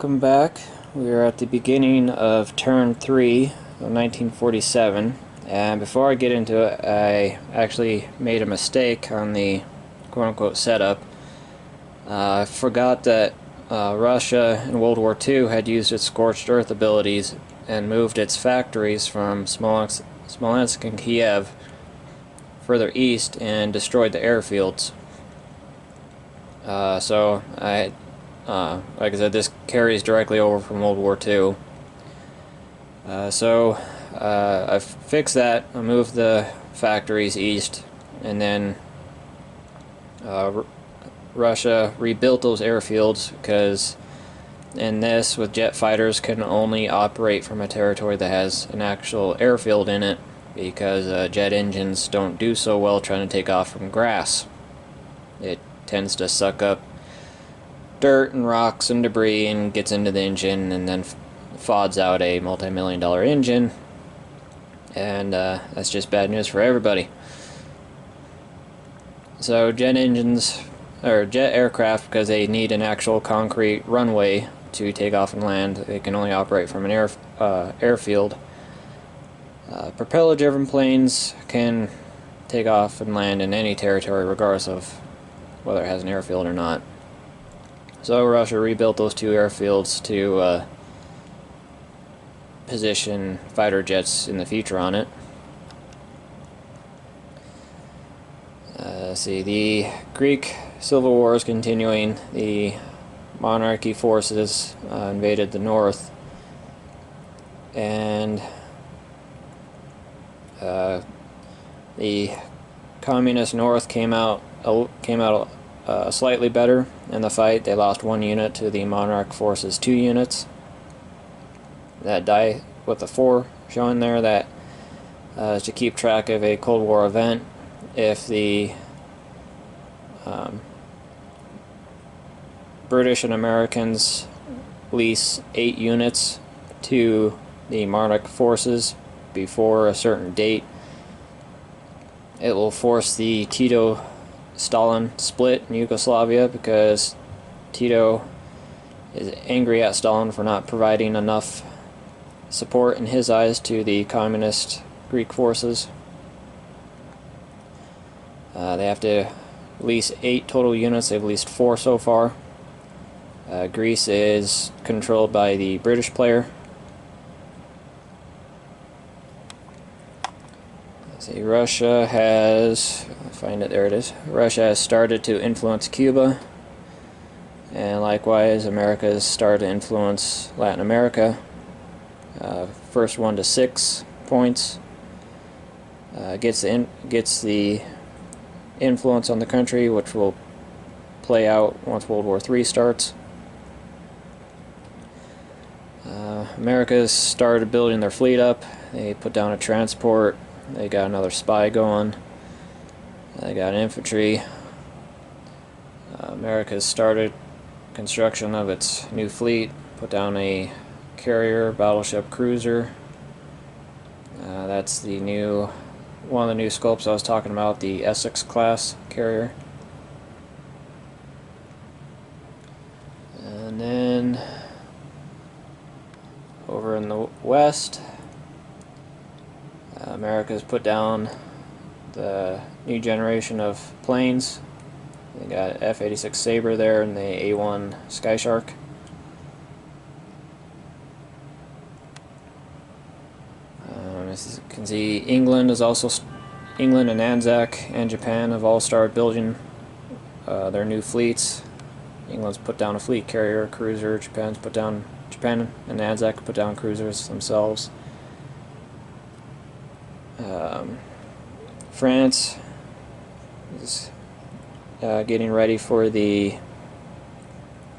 welcome back. We are at the beginning of turn 3 of 1947, and before I get into it, I actually made a mistake on the quote-unquote setup. I forgot that Russia in World War II had used its scorched earth abilities and moved its factories from Smolensk and Kiev further east and destroyed the airfields. Like I said, this carries directly over from World War II. I fixed that. I moved the factories east, and then Russia rebuilt those airfields because in this, with jet fighters, can only operate from a territory that has an actual airfield in it because jet engines don't do so well trying to take off from grass. It tends to suck up dirt and rocks and debris and gets into the engine and then FODs out a multi-million-dollar engine, and that's just bad news for everybody. So jet engines, or jet aircraft, because they need an actual concrete runway to take off and land, they can only operate from an airfield. Propeller-driven planes can take off and land in any territory regardless of whether it has an airfield or not. So Russia rebuilt those two airfields to position fighter jets in the future on it. See, the Greek Civil War is continuing. The monarchy forces invaded the north, and the communist north came out slightly better in the fight. They lost 1 unit to the monarch forces 2 units. That die with the 4 showing there, that is to keep track of a Cold War event. If the British and Americans lease 8 units to the monarch forces before a certain date, it will force the Tito-Stalin split in Yugoslavia, because Tito is angry at Stalin for not providing enough support in his eyes to the communist Greek forces. They have to lease 8 total units. They've leased 4 so far. Greece is controlled by the British player. Let's see, Russia has, find it, there it is. Russia has started to influence Cuba, and likewise America has started to influence Latin America. First 1 to 6 points gets the influence on the country, which will play out once World War III starts. America's started building their fleet up. They put down a transport. They got another spy going. They got infantry. America's started construction of its new fleet. Put down a carrier, battleship, cruiser. That's the new, one of the new sculpts I was talking about, the Essex class carrier. And then over in the west, America's put down the new generation of planes. They got F-86 Sabre there and the A-1 Skyshark. As you can see, England and Anzac and Japan have all started building their new fleets. England's put down a fleet carrier, cruiser. Japan and Anzac put down cruisers themselves. France is getting ready for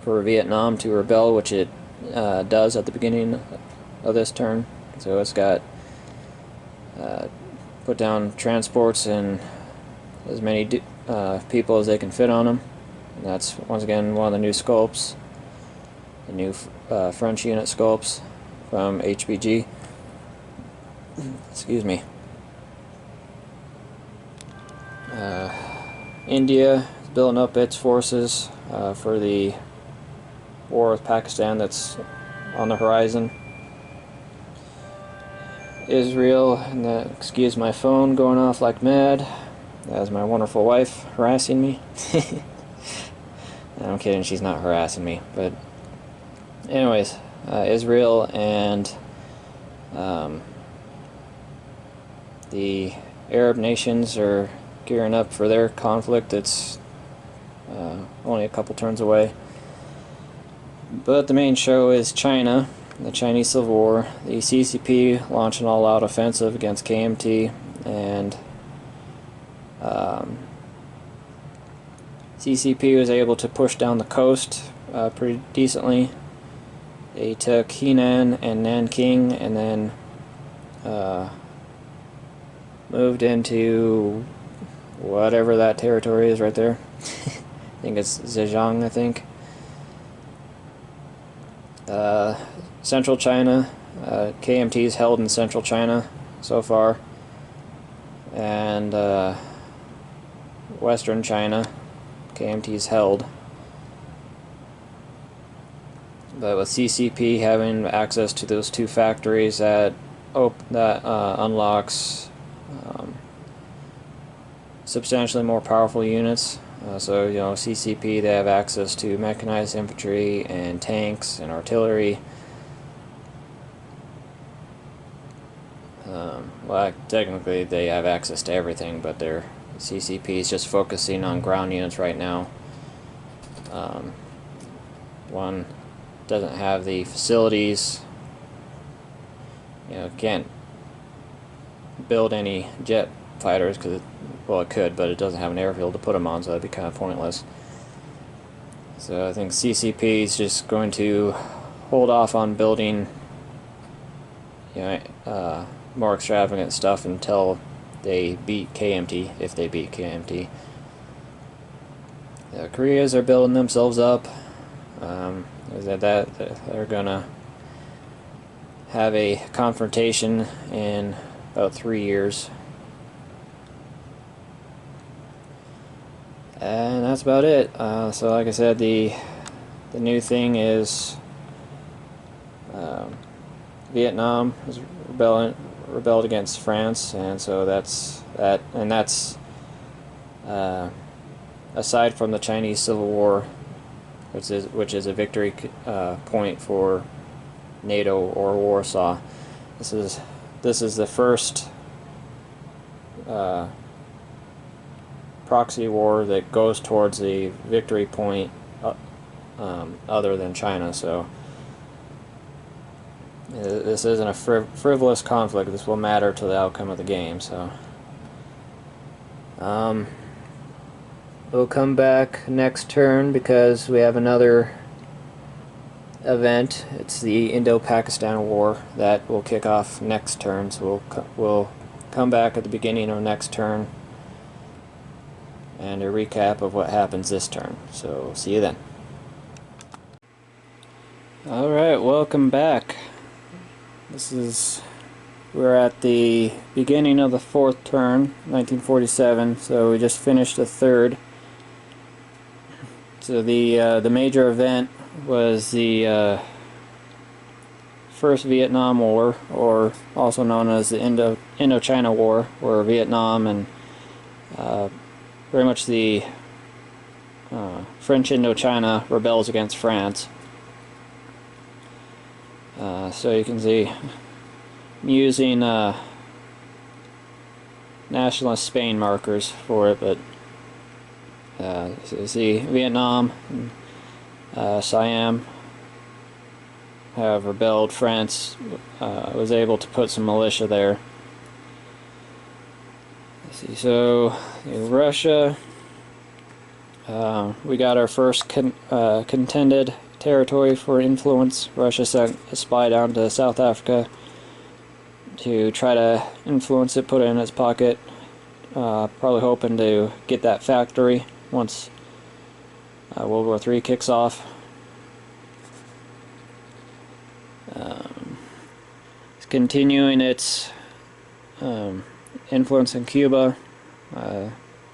Vietnam to rebel, which it does at the beginning of this turn. So it's got put down transports and as many people as they can fit on them. And that's once again one of the new sculpts, the new French unit sculpts from HBG. Excuse me. India is building up its forces for the war with Pakistan that's on the horizon. Israel, and excuse my phone going off like mad. That's my wonderful wife harassing me. I'm kidding, she's not harassing me, but anyways, Israel and the Arab nations are gearing up for their conflict. It's only a couple turns away. But the main show is China, the Chinese Civil War. The CCP launched an all-out offensive against KMT, and CCP was able to push down the coast pretty decently. They took Henan and Nanking, and then moved into whatever that territory is right there. I think it's Zhejiang, I think. Central China, KMT's held in Central China so far, and Western China, KMT's held. But with CCP having access to those two factories, that unlocks substantially more powerful units. So, you know, CCP, they have access to mechanized infantry and tanks and artillery. Well, technically they have access to everything, but CCP is just focusing on ground units right now. One doesn't have the facilities, you know, can't build any jet fighters because, well, it could, but it doesn't have an airfield to put them on, so that'd be kind of pointless. So I think CCP is just going to hold off on building, you know, more extravagant stuff until they beat KMT, if they beat KMT. The Koreas are building themselves up. They're gonna have a confrontation in about 3 years. And that's about it. So like I said, the new thing is Vietnam is rebelled against France, and so that's aside from the Chinese Civil War, which is a victory point for NATO or Warsaw. This is the first proxy war that goes towards the victory point other than China. So this isn't a frivolous conflict. This will matter to the outcome of the game. So we'll come back next turn because we have another event. It's the Indo-Pakistan War that will kick off next turn. So we'll come back at the beginning of next turn and a recap of what happens this turn. So see you then. Alright, welcome back. We're at the beginning of the fourth turn, 1947, so we just finished the third. So the major event was the First Vietnam War, or also known as the Indochina War, where Vietnam and very much the French Indochina rebels against France. So you can see I'm using nationalist Spain markers for it, but so you see Vietnam and Siam have rebelled. France was able to put some militia there. Let's see, so Russia, we got our first contended territory for influence. Russia sent a spy down to South Africa to try to influence it, put it in its pocket, probably hoping to get that factory once World War III kicks off. It's continuing its influence in Cuba.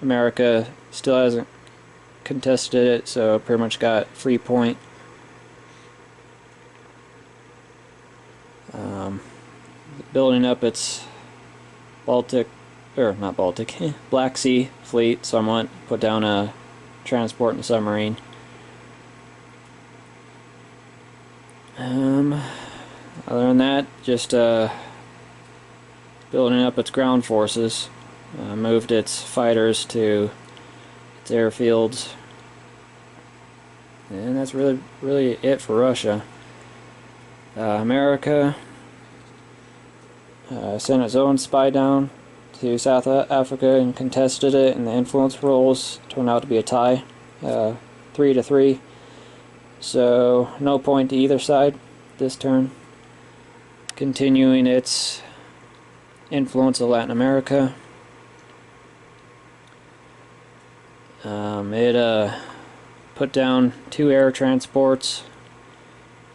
America still hasn't contested it, so pretty much got free point. building up its Baltic, or not Baltic, Black Sea fleet somewhat, put down a transport and submarine. Other than that, just building up its ground forces, moved its fighters to its airfields, and that's really it for Russia. America sent its own spy down to South Africa and contested it, and the influence rolls turned out to be a tie, 3-3. So no point to either side this turn. Continuing its influence of Latin America. It put down 2 air transports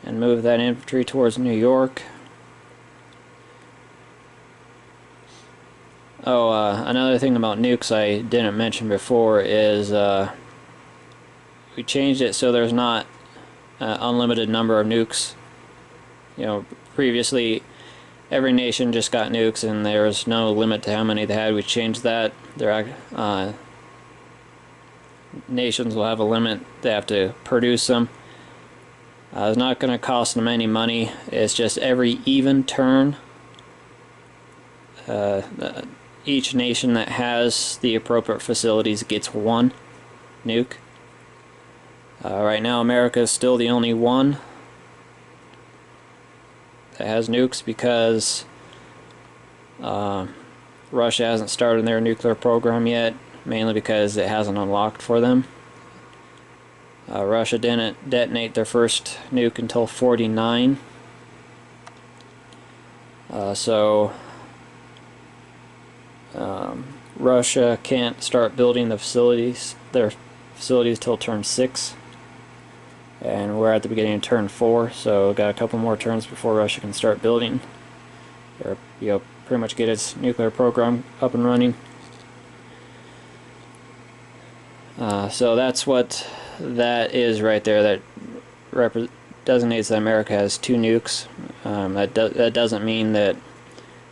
and moved that infantry towards New York. Oh, another thing about nukes I didn't mention before is we changed it so there's not unlimited number of nukes. You know, previously every nation just got nukes and there was no limit to how many they had. We changed that. Nations will have a limit. They have to produce them. It's not going to cost them any money. It's just every even turn, each nation that has the appropriate facilities gets 1 nuke. Right now America is still the only one that has nukes because Russia hasn't started their nuclear program yet, mainly because it hasn't unlocked for them. Russia didn't detonate their first nuke until 49. Russia can't start building their facilities till turn 6, and we're at the beginning of turn 4, so we've got a couple more turns before Russia can start building, or pretty much get its nuclear program up and running. So that's what that is right there. That designates that America has 2 nukes. That doesn't mean that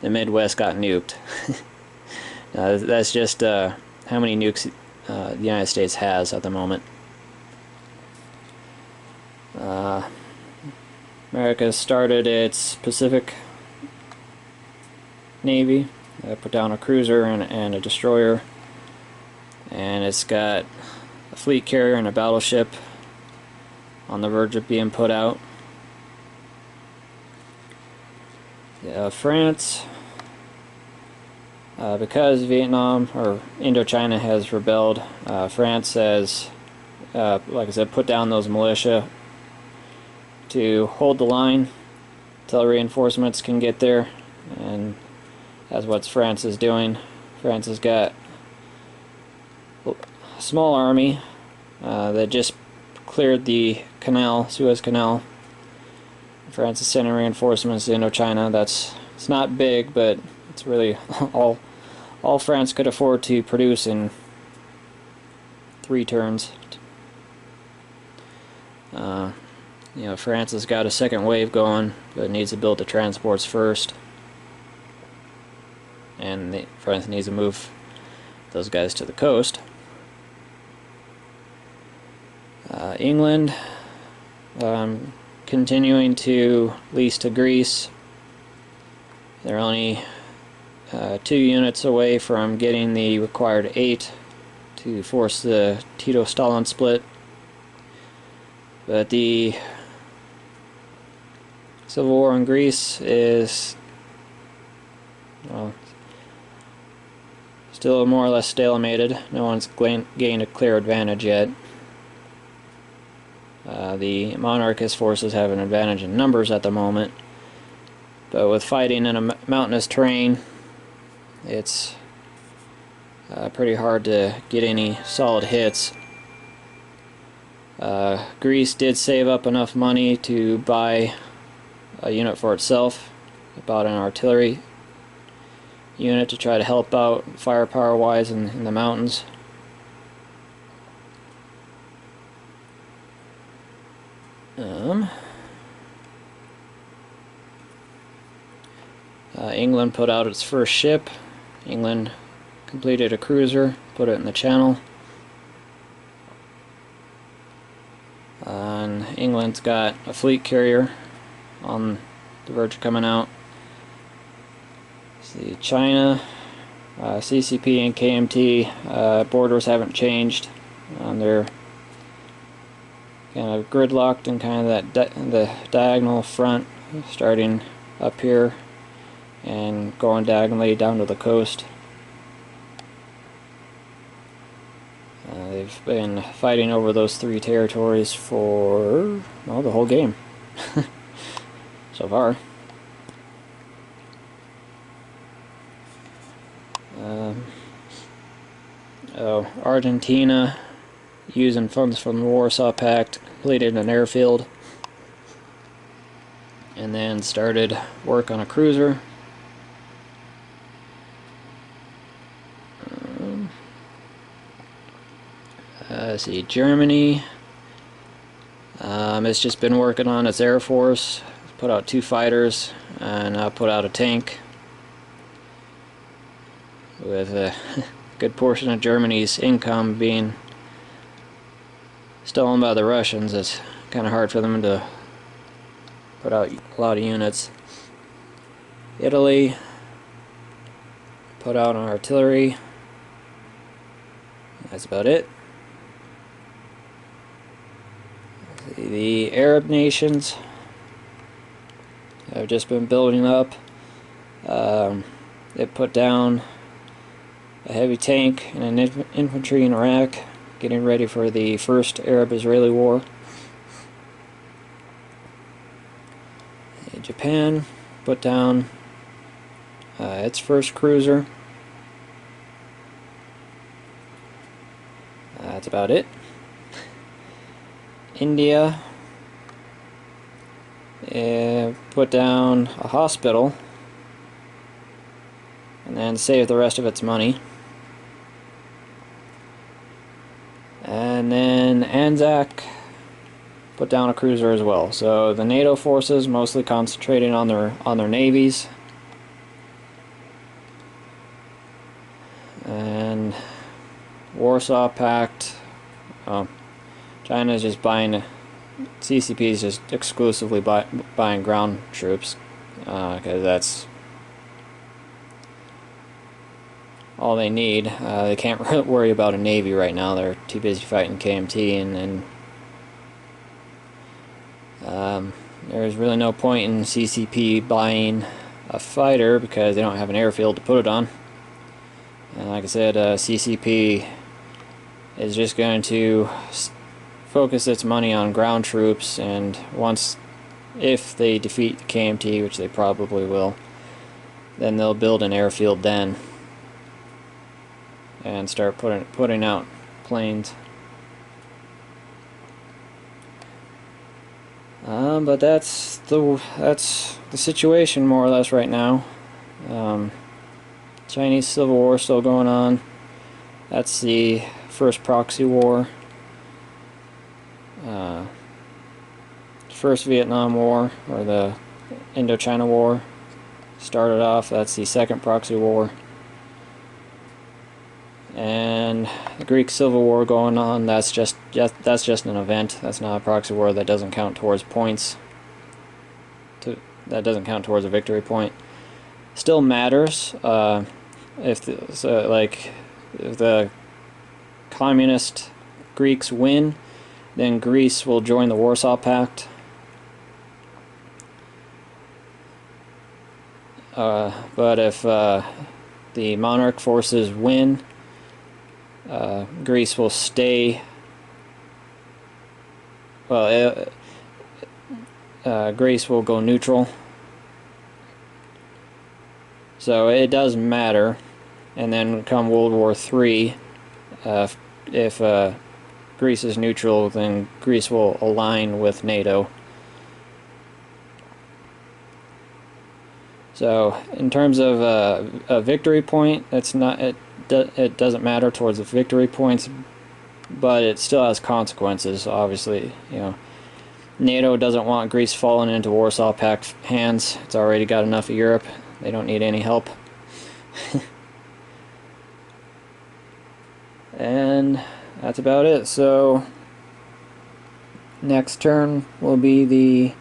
the Midwest got nuked. That's just how many nukes the United States has at the moment. America started its Pacific Navy, put down a cruiser and a destroyer, and it's got a fleet carrier and a battleship on the verge of being put out. France, because Vietnam or Indochina has rebelled, France has, like I said, put down those militia to hold the line until reinforcements can get there, and that's what France is doing. France has got a small army that just cleared the canal, Suez Canal. France is sending reinforcements to Indochina. It's not big, but it's really all France could afford to produce in 3 turns. France has got a second wave going, but it needs to build the transports first, and France needs to move those guys to the coast. England, continuing to lease to Greece. They're only 2 units away from getting the required 8 to force the Tito-Stalin split. But the civil war in Greece is, well, still more or less stalemated. No one's gained a clear advantage yet. The monarchist forces have an advantage in numbers at the moment, but with fighting in a mountainous terrain, it's pretty hard to get any solid hits. Greece did save up enough money to buy a unit for itself. It bought an artillery unit to try to help out firepower wise in the mountains. England put out its first ship. England completed a cruiser, put it in the channel. And England's got a fleet carrier on the verge of coming out. See, China, CCP and KMT borders haven't changed. They're kind of gridlocked in kind of that the diagonal front, starting up here and going diagonally down to the coast. They've been fighting over those three territories for, well, the whole game so far. Argentina, using funds from the Warsaw Pact, completed an airfield and then started work on a cruiser. Let's see, Germany, it's just been working on its Air Force, put out 2 fighters and put out a tank, with a good portion of Germany's income being stolen by the Russians. It's kind of hard for them to put out a lot of units. Italy put out an artillery. That's about it. The Arab nations have just been building up. They put down a heavy tank and an infantry in Iraq, getting ready for the first Arab-Israeli war. Japan put down its first cruiser. That's about it. India put down a hospital and then saved the rest of its money. And then Anzac put down a cruiser as well. So the NATO forces mostly concentrating on their navies, and Warsaw Pact. China is just buying. CCP is just exclusively buying ground troops, because that's all they need. They can't worry about a navy right now. They're too busy fighting KMT, and there's really no point in CCP buying a fighter because they don't have an airfield to put it on. And like I said, CCP is just going to focus its money on ground troops, and if they defeat the KMT, which they probably will, then they'll build an airfield then and start putting out planes. But that's the situation more or less right now. Chinese Civil War still going on. That's the first proxy war. First Vietnam War, or the Indochina War, started off. That's the second proxy war. And the Greek Civil War going on, that's just an event. That's not a proxy war. That doesn't count towards points. That doesn't count towards a victory point. Still matters. If the communist Greeks win, then Greece will join the Warsaw Pact. But if the monarch forces win, Greece will stay. Well, Greece will go neutral. So it does matter. And then come World War III, if Greece is neutral, then Greece will align with NATO. So in terms of a victory point, it doesn't matter towards the victory points, but it still has consequences. Obviously, NATO doesn't want Greece falling into Warsaw Pact hands. It's already got enough of Europe. They don't need any help. And that's about it. So next turn will be the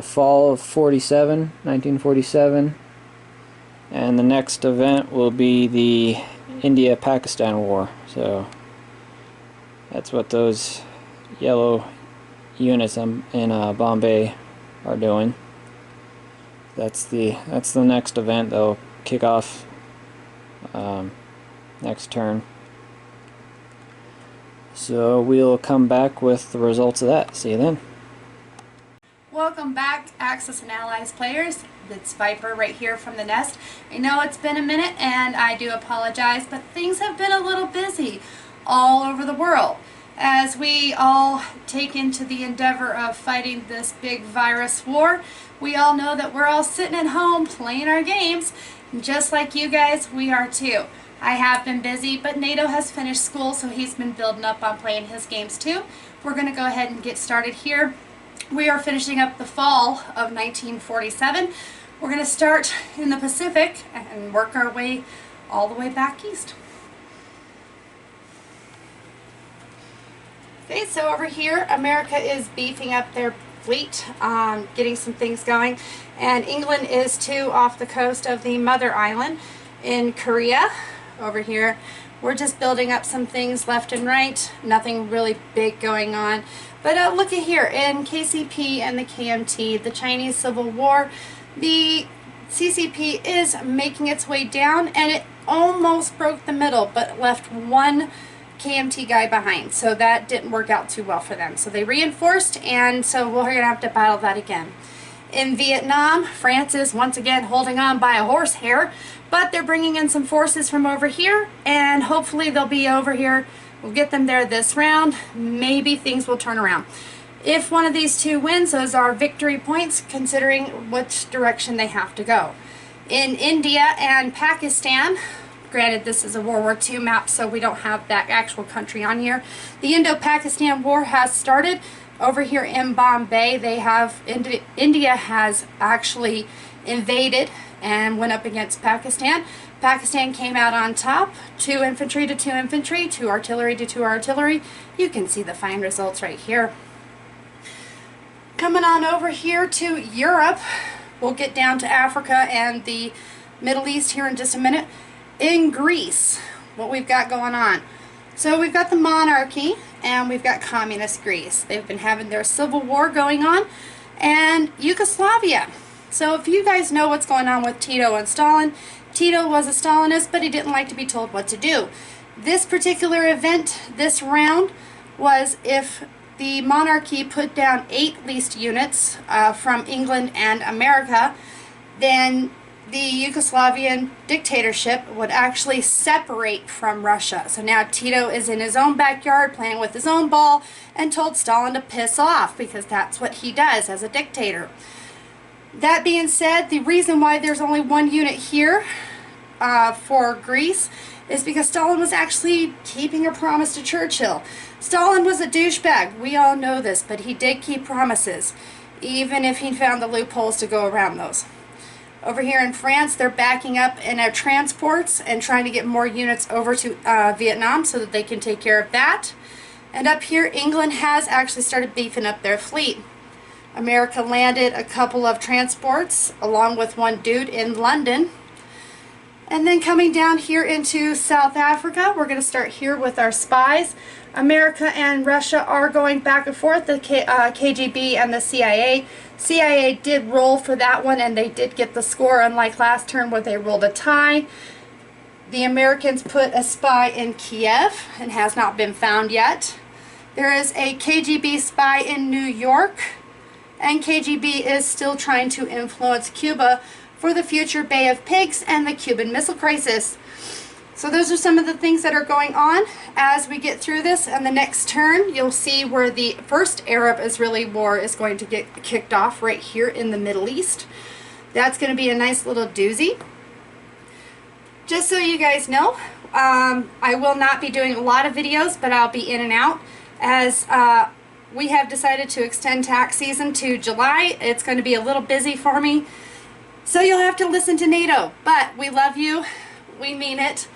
fall of 1947, and the next event will be the India-Pakistan War. So that's what those yellow units in Bombay are doing. That's the next event. They'll kick off next turn. So we'll come back with the results of that. See you then. Welcome back, Axis and Allies players. It's Viper right here from the Nest. I know it's been a minute and I do apologize, but things have been a little busy all over the world as we all take into the endeavor of fighting this big virus war. We all know that we're all sitting at home playing our games, and just like you guys, we are too. I have been busy, but NATO has finished school, so he's been building up on playing his games too. We're going to go ahead and get started here. We are finishing up the fall of 1947. We're going to start in the Pacific and work our way all the way back east. Okay, so over here, America is beefing up their fleet, getting some things going, and England is too off the coast of the Mother Island in Korea. Over here, we're just building up some things left and right, nothing really big going on. But look at here, in KCP and the KMT, the Chinese Civil War, the CCP is making its way down, and it almost broke the middle, but left one KMT guy behind. So that didn't work out too well for them. So they reinforced, and so we're going to have to battle that again. In Vietnam, France is once again holding on by a horsehair, but they're bringing in some forces from over here, and hopefully they'll be over here. We'll get them there this round. Maybe things will turn around. If one of these two wins, those are victory points considering which direction they have to go. In India and Pakistan, granted this is a World War II map, so we don't have that actual country on here. The Indo-Pakistan War has started. Over here in Bombay, they have India has actually invaded and went up against Pakistan. Pakistan came out on top, 2 infantry to 2 infantry, 2 artillery to 2 artillery. You can see the fine results right here. Coming on over here to Europe, we'll get down to Africa and the Middle East here in just a minute. In Greece, what we've got going on. So we've got the monarchy and we've got communist Greece. They've been having their civil war going on. And Yugoslavia. So if you guys know what's going on with Tito and Stalin, Tito was a Stalinist, but he didn't like to be told what to do. This particular event, this round, was if the monarchy put down 8 leased units from England and America, then the Yugoslavian dictatorship would actually separate from Russia. So now Tito is in his own backyard playing with his own ball and told Stalin to piss off because that's what he does as a dictator. That being said, the reason why there's only 1 unit here for Greece is because Stalin was actually keeping a promise to Churchill. Stalin was a douchebag. We all know this, but he did keep promises, even if he found the loopholes to go around those. Over here in France, they're backing up in their transports and trying to get more units over to Vietnam so that they can take care of that. And up here, England has actually started beefing up their fleet. America landed a couple of transports along with 1 dude in London. And then coming down here into South Africa, we're going to start here with our spies. America and Russia are going back and forth, the KGB and the CIA. CIA did roll for that one, and they did get the score, unlike last turn where they rolled a tie. The Americans put a spy in Kiev and has not been found yet. There is a KGB spy in New York, and KGB is still trying to influence Cuba for the future Bay of Pigs and the Cuban Missile Crisis. So those are some of the things that are going on as we get through this. And the next turn, you'll see where the first Arab-Israeli war is going to get kicked off right here in the Middle East. That's going to be a nice little doozy. Just so you guys know, I will not be doing a lot of videos, but I'll be in and out as we have decided to extend tax season to July. It's going to be a little busy for me. So you'll have to listen to NATO. But we love you. We mean it.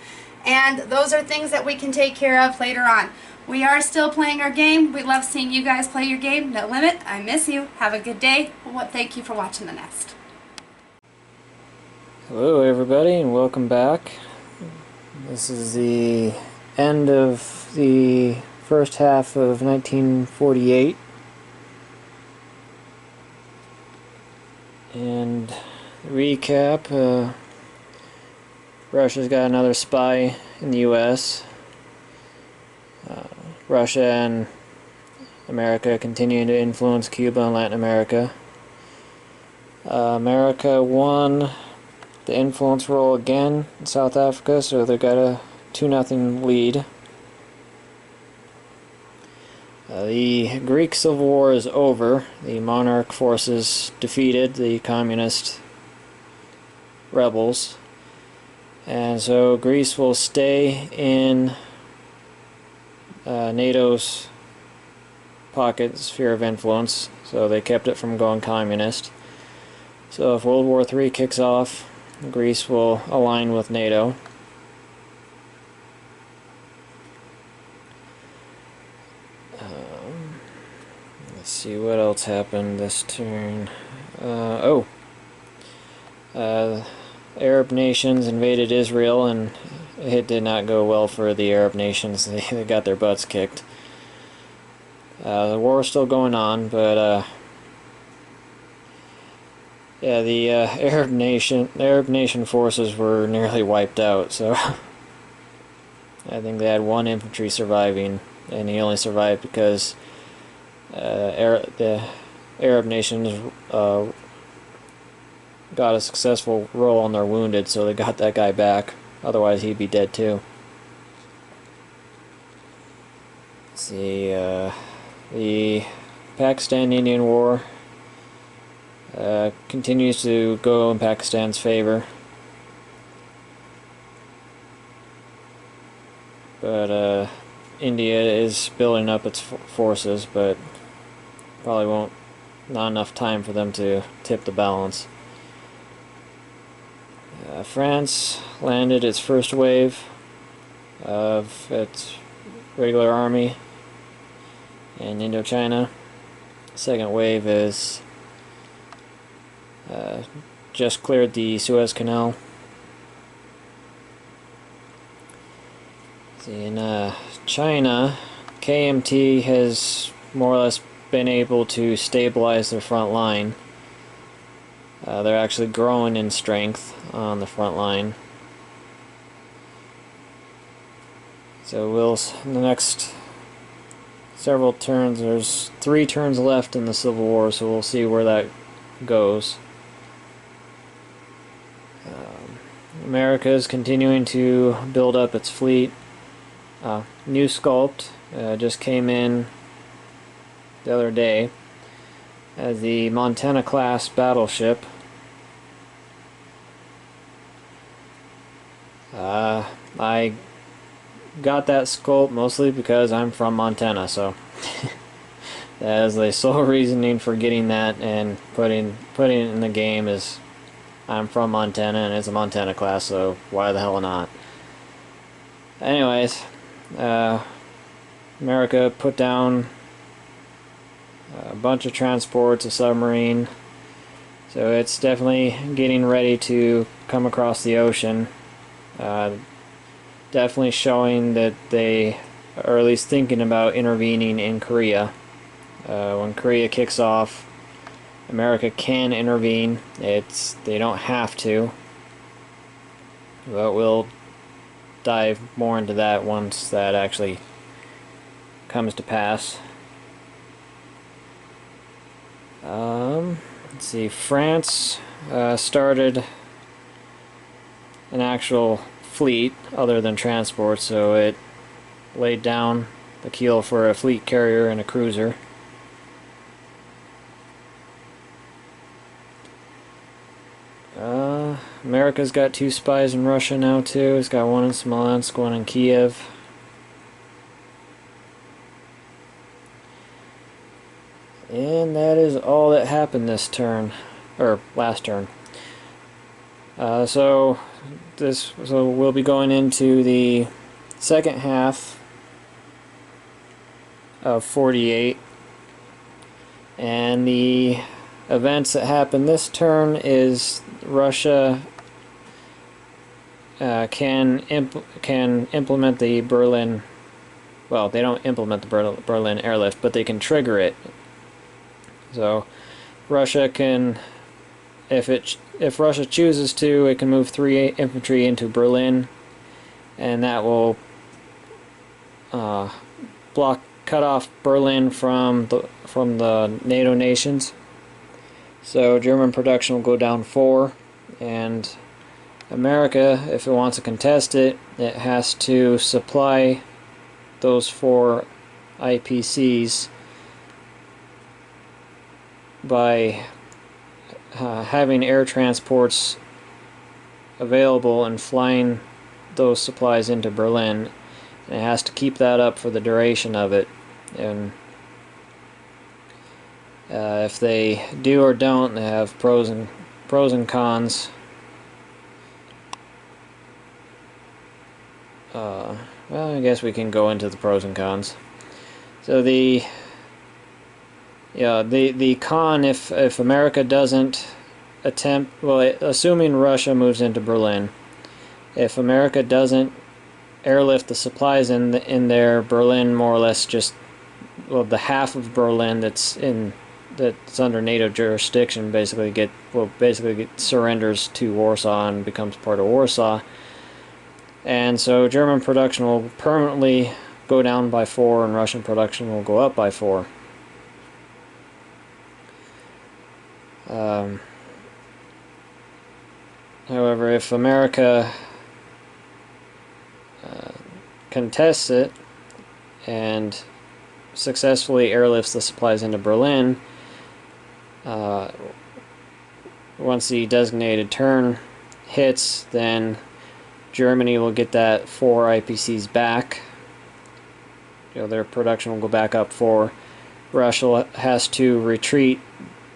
And those are things that we can take care of later on. We are still playing our game. We love seeing you guys play your game. No limit. I miss you. Have a good day. Thank you for watching The Nest. Hello everybody and welcome back. This is the end of the first half of 1948. And recap, Russia's got another spy in the US. Russia and America continuing to influence Cuba and Latin America. America won the influence role again in South Africa, so they got a 2-0 lead. The Greek Civil War is over. The monarch forces defeated the communist rebels, and so Greece will stay in NATO's pocket sphere of influence, so they kept it from going communist. So if World War III kicks off, Greece will align with NATO. Let's see what else happened this turn. Arab nations invaded Israel, and it did not go well for the Arab nations. They got their butts kicked. The war is still going on, but yeah, the Arab nation forces were nearly wiped out. So I think they had one infantry surviving, and he only survived because the Arab nations got a successful roll on their wounded, so they got that guy back. Otherwise, he'd be dead too. Let's see, the Pakistan-Indian War continues to go in Pakistan's favor, but India is building up its forces, but probably not enough time for them to tip the balance. France landed its first wave of its regular army in Indochina. Second wave is just cleared the Suez Canal. In China, KMT has more or less been able to stabilize their front line. They're actually growing in strength on the front line. So in the next several turns, there's 3 turns left in the Civil War, so we'll see where that goes. America is continuing to build up its fleet. New Sculpt just came in the other day as the Montana class battleship. I got that sculpt mostly because I'm from Montana, so that is the sole reasoning for getting that and putting it in the game. Is I'm from Montana and it's a Montana class, so why the hell not? Anyways, America put down a bunch of transports, a submarine, so it's definitely getting ready to come across the ocean. Definitely showing that they are at least thinking about intervening in Korea. When Korea kicks off, America can intervene. They don't have to, but we'll dive more into that once that actually comes to pass. Let's see, France started an actual fleet other than transport, so it laid down the keel for a fleet carrier and a cruiser. America's got 2 spies in Russia now too. It's got one in Smolensk, one in Kiev. And that is all that happened this turn, or last turn. So we'll be going into the second half of 48, and the events that happen this turn is Russia can implement the Berlin. Well, they don't implement the Berlin airlift, but they can trigger it. So Russia can, if Russia chooses to, it can move 3 infantry into Berlin, and that will cut off Berlin from the NATO nations. So German production will go down 4, and America, if it wants to contest it, it has to supply those 4 IPCs by having air transports available and flying those supplies into Berlin. And it has to keep that up for the duration of it. And if they do or don't, they have pros and cons. Well, I guess we can go into the pros and cons. So the con, if America doesn't attempt, well, assuming Russia moves into Berlin, if America doesn't airlift the supplies in there, Berlin more or less just, well, the half of Berlin that's under NATO jurisdiction basically surrenders to Warsaw and becomes part of Warsaw. And so German production will permanently go down by 4, and Russian production will go up by 4. However, if America contests it and successfully airlifts the supplies into Berlin, once the designated turn hits, then Germany will get that 4 IPCs back. Their production will go back up 4. Russia has to retreat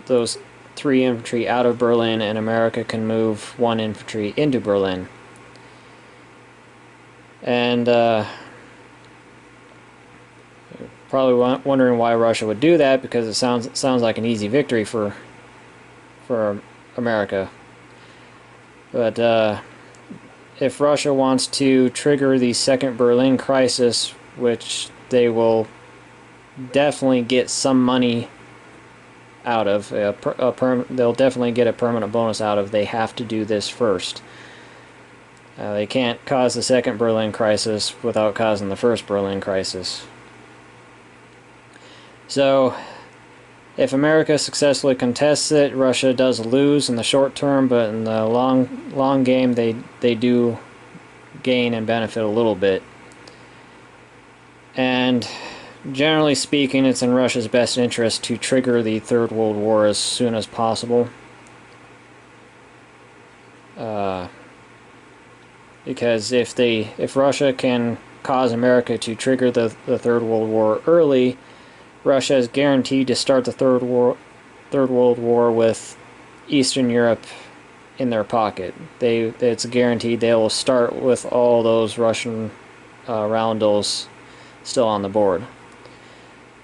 those 3 infantry out of Berlin, and America can move 1 infantry into Berlin. And probably wondering why Russia would do that, because it sounds like an easy victory for America. But if Russia wants to trigger the Second Berlin Crisis, which they will definitely get some money out of, they'll definitely get a permanent bonus out of, they have to do this first. They can't cause the Second Berlin Crisis without causing the First Berlin Crisis. So if America successfully contests it, Russia does lose in the short term, but in the long game they do gain and benefit a little bit. And generally speaking, it's in Russia's best interest to trigger the Third World War as soon as possible. Because if Russia can cause America to trigger the Third World War early, Russia is guaranteed to start the Third World War with Eastern Europe in their pocket. It's guaranteed they will start with all those Russian roundels still on the board.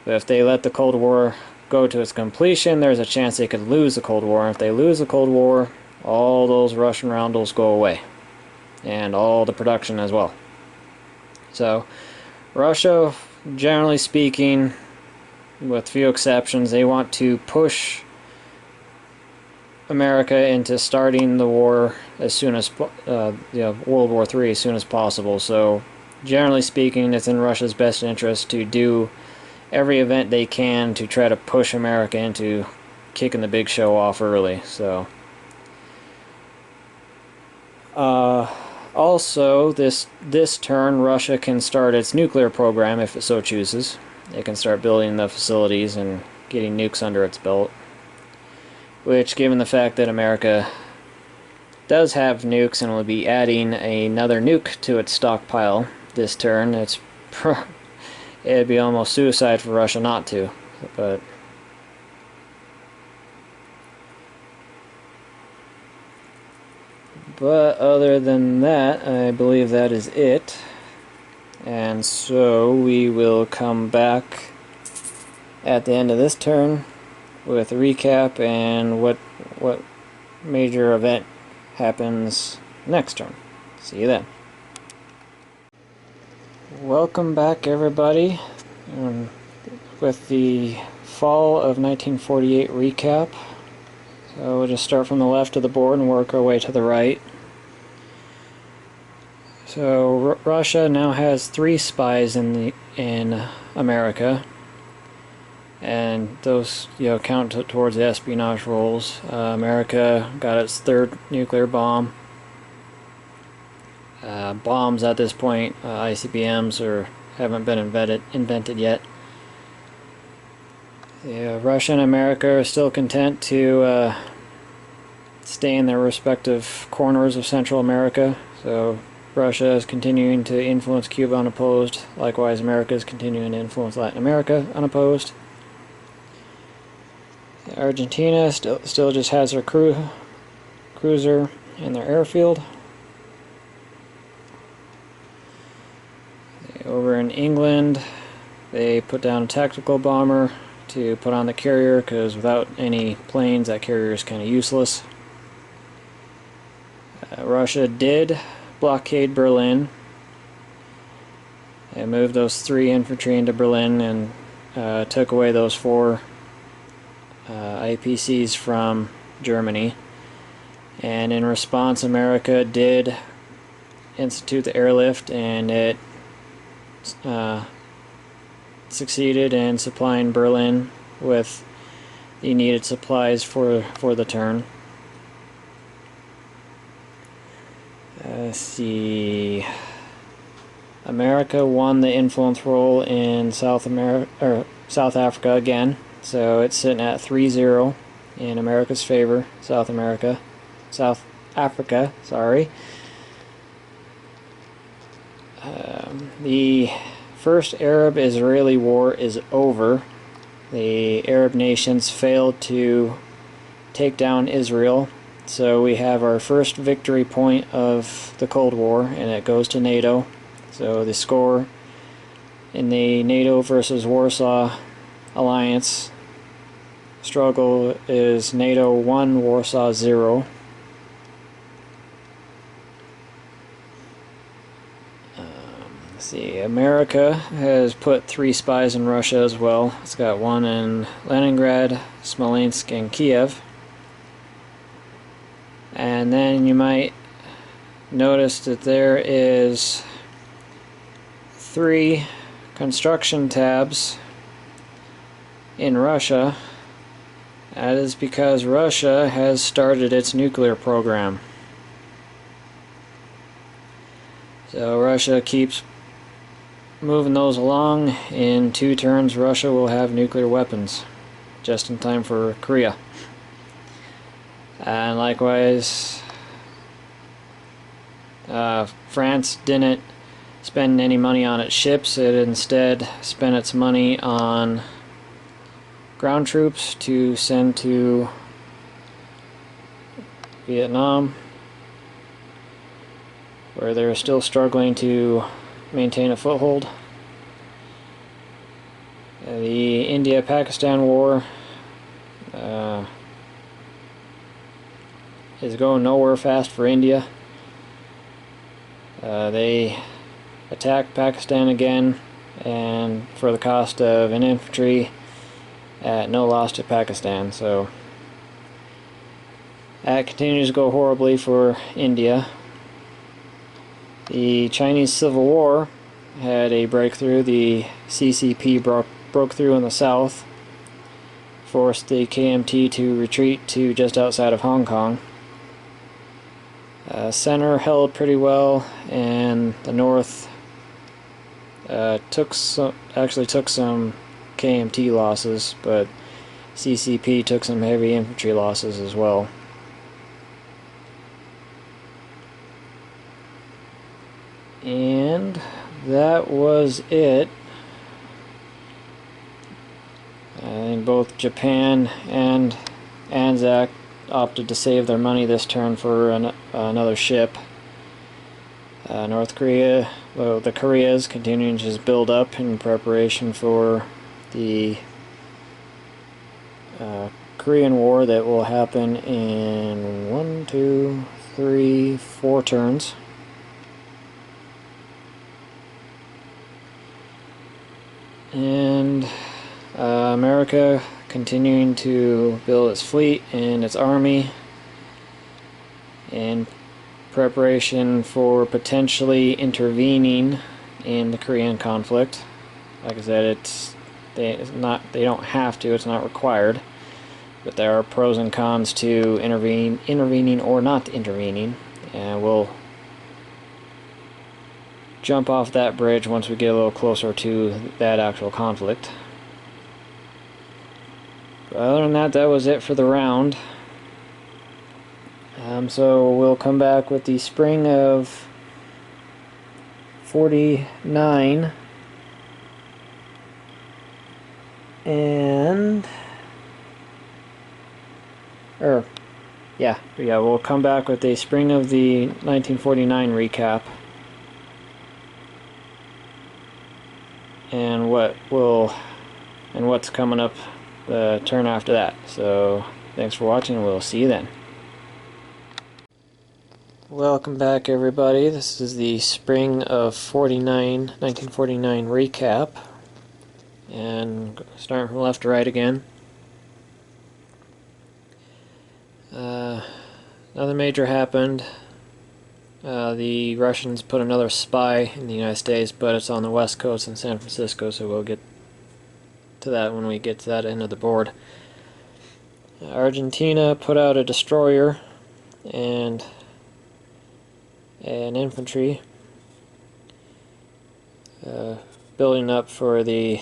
But if they let the Cold War go to its completion, there's a chance they could lose the Cold War. And if they lose the Cold War, all those Russian roundels go away, and all the production as well. So Russia, generally speaking, with few exceptions, they want to push America into starting the war as soon as World War III as soon as possible. So generally speaking, it's in Russia's best interest to do every event they can to try to push America into kicking the big show off early. So also this turn, Russia can start its nuclear program if it so chooses. It can start building the facilities and getting nukes under its belt, which, given the fact that America does have nukes and will be adding another nuke to its stockpile this turn, it'd be almost suicide for Russia not to. But But other than that, I believe that is it. And so we will come back at the end of this turn with a recap and what major event happens next turn. See you then. Welcome back, everybody, with the fall of 1948 recap. So we'll just start from the left of the board and work our way to the right. So Russia now has 3 spies in America, and those count towards the espionage rolls. America got its 3rd nuclear bomb. Bombs at this point, ICBMs, haven't been invented yet. Russia and America are still content to stay in their respective corners of Central America. So Russia is continuing to influence Cuba unopposed. Likewise, America is continuing to influence Latin America unopposed. Argentina still just has their cruiser and their airfield. Over in England, they put down a tactical bomber to put on the carrier, because without any planes, that carrier is kind of useless. Russia did blockade Berlin and moved those 3 infantry into Berlin and took away those 4 IPCs from Germany. And in response, America did institute the airlift, and it succeeded in supplying Berlin with the needed supplies for the turn. Let's see. America won the influence role in South Africa again, so it's sitting at 3-0 in America's favor. South Africa, sorry. The first Arab-Israeli war is over. The Arab nations failed to take down Israel, so we have our first victory point of the Cold War, and it goes to NATO. So the score in the NATO versus Warsaw Alliance struggle is NATO 1, Warsaw 0. See, America has put 3 spies in Russia as well. It's got 1 in Leningrad, Smolensk, and Kiev. And then you might notice that there is 3 construction tabs in Russia. That is because Russia has started its nuclear program. So Russia keeps moving those along. In 2 turns, Russia will have nuclear weapons, just in time for Korea. And likewise, France didn't spend any money on its ships. It instead spent its money on ground troops to send to Vietnam, where they're still struggling to maintain a foothold. The India-Pakistan war is going nowhere fast for India. They attacked Pakistan again, and for the cost of an infantry at no loss to Pakistan. So that continues to go horribly for India. The Chinese Civil War had a breakthrough. The CCP broke through in the south, forced the KMT to retreat to just outside of Hong Kong. Center held pretty well, and the north took some KMT losses, but CCP took some heavy infantry losses as well. And that was it. I think both Japan and Anzac opted to save their money this turn for another ship. North Korea, well, the Koreas continuing to just build up in preparation for the Korean War that will happen in 1, 2, 3, 4 turns. And America continuing to build its fleet and its army in preparation for potentially intervening in the Korean conflict. Like I said, they don't have to, it's not required, but there are pros and cons to intervening or not intervening, and we'll jump off that bridge once we get a little closer to that actual conflict. But other than that, that was it for the round. So we'll come back with the spring of 49 and we'll come back with a spring of the 1949 recap and what's coming up the turn after that. So thanks for watching, we'll see you then. Welcome back, everybody. This is the spring of 1949 recap, and starting from left to right again. Nothing major happened. The Russians put another spy in the United States, but it's on the west coast in San Francisco, so we'll get to that when we get to that end of the board. Argentina put out a destroyer and an infantry, building up for the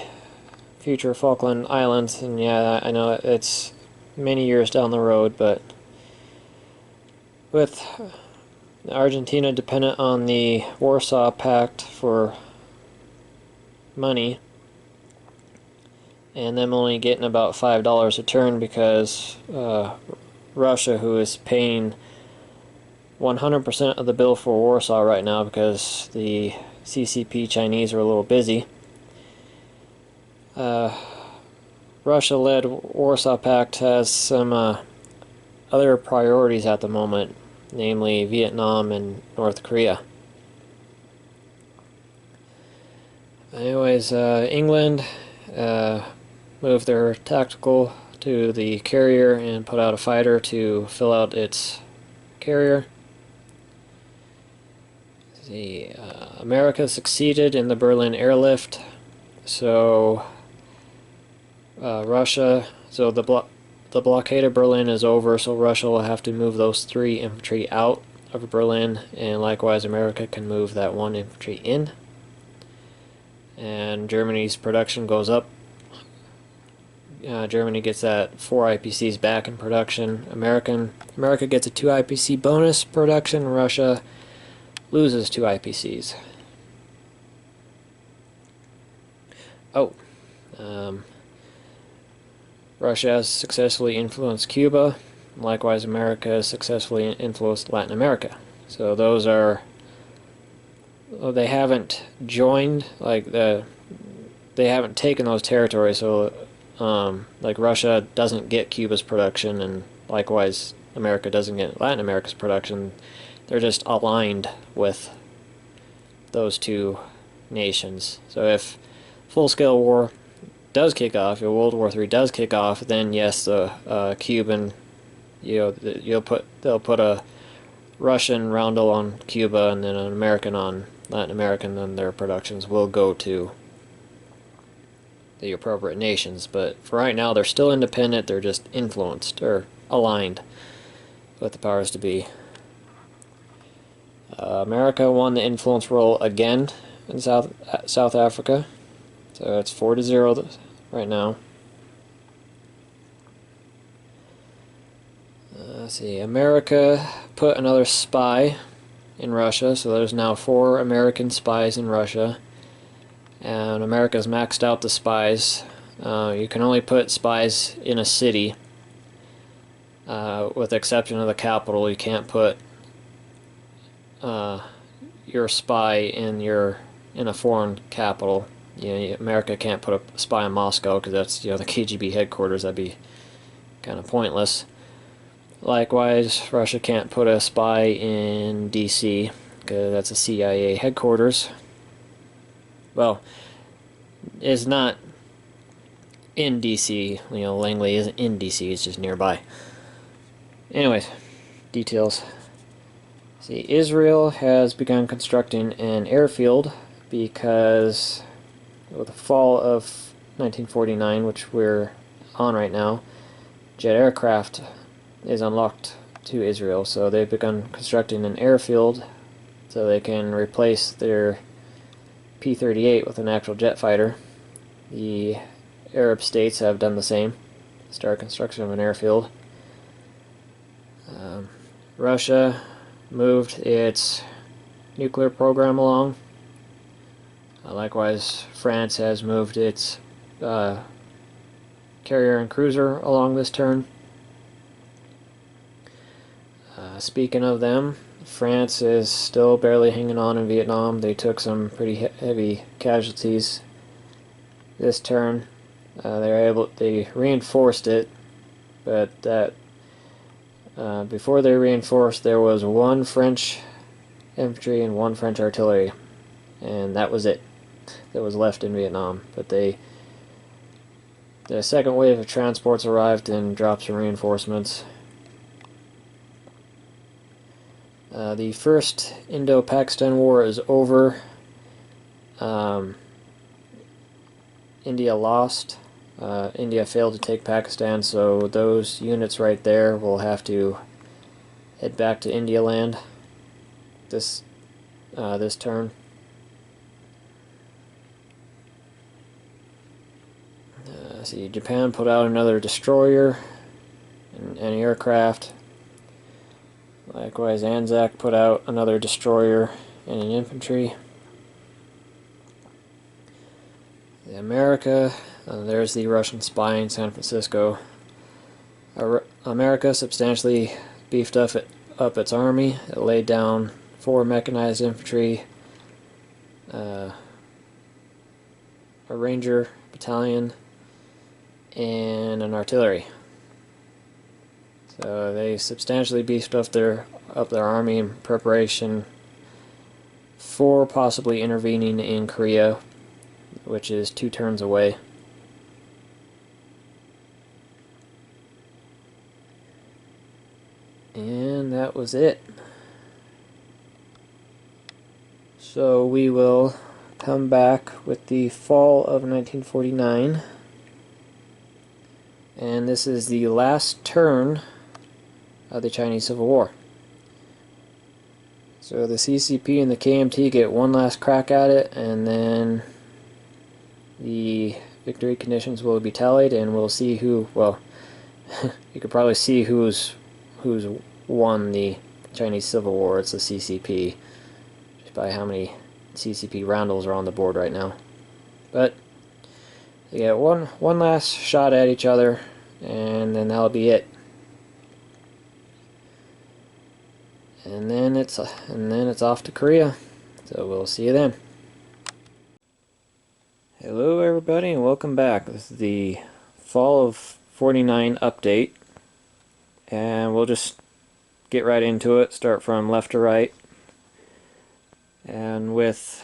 future Falkland Islands. And yeah, I know it's many years down the road, but with Argentina dependent on the Warsaw Pact for money, and them only getting about $5 a turn because Russia, who is paying 100% of the bill for Warsaw right now because the CCP Chinese are a little busy. Russia-led Warsaw Pact has some other priorities at the moment, namely Vietnam and North Korea. Anyways, England moved their tactical to the carrier and put out a fighter to fill out its carrier. America succeeded in the Berlin airlift, so Russia, so the blockade of Berlin is over, so Russia will have to move those 3 infantry out of Berlin, and likewise America can move that 1 infantry in, and Germany's production goes up. Germany gets that 4 IPCs back in production. America gets a 2 IPC bonus production. Russia loses 2 IPCs. Russia has successfully influenced Cuba. Likewise, America has successfully influenced Latin America. So those are, they haven't joined, like they haven't taken those territories. So like Russia doesn't get Cuba's production, and likewise America doesn't get Latin America's production. They're just aligned with those 2 nations. So if full-scale war does kick off, if World War III does kick off, then yes, the Cuban, they'll put a Russian roundel on Cuba and then an American on Latin America, and then their productions will go to the appropriate nations. But for right now, they're still independent. They're just influenced or aligned with the powers to be. America won the influence role again in South Africa, so it's 4-0 right now. Let's see, America put another spy in Russia, so there's now 4 American spies in Russia, and America's maxed out the spies. You can only put spies in a city, with the exception of the capital. You can't put your spy in a foreign capital. America can't put a spy in Moscow because that's the KGB headquarters. That'd be kind of pointless. Likewise, Russia can't put a spy in DC because that's a CIA headquarters. Well, it's not in DC. Langley isn't in DC. It's just nearby. Anyways, details. See, Israel has begun constructing an airfield because with the fall of 1949, which we're on right now, jet aircraft is unlocked to Israel, so they've begun constructing an airfield so they can replace their P-38 with an actual jet fighter. The Arab states have done the same, start construction of an airfield. Russia moved its nuclear program along. Likewise, France has moved its carrier and cruiser along this turn. Speaking of them, France is still barely hanging on in Vietnam. They took some pretty heavy casualties this turn. They reinforced it, but before they reinforced, there was one French infantry and one French artillery, and that was it that was left in Vietnam. But the second wave of transports arrived and dropped some reinforcements. The first Indo-Pakistan War is over. India lost. India failed to take Pakistan, so those units right there will have to head back to India land this turn. See, Japan put out another destroyer and aircraft. Likewise, Anzac put out another destroyer and an infantry. America, there's the Russian spy in San Francisco. America substantially beefed up its army. It laid down 4 mechanized infantry, a ranger battalion, and an artillery. So they substantially beefed up their army in preparation for possibly intervening in Korea, which is 2 turns away. And that was it. So we will come back with the fall of 1949. And this is the last turn of the Chinese Civil War. So the CCP and the KMT get one last crack at it, and then the victory conditions will be tallied, and we'll see who, well, you could probably see who's won the Chinese Civil War. It's the CCP, just by how many CCP roundels are on the board right now. But they get one last shot at each other, and then that'll be it. And then it's off to Korea. So we'll see you then. Hello everybody and welcome back. This is the Fall of 49 update. And we'll just get right into it, start from left to right. And with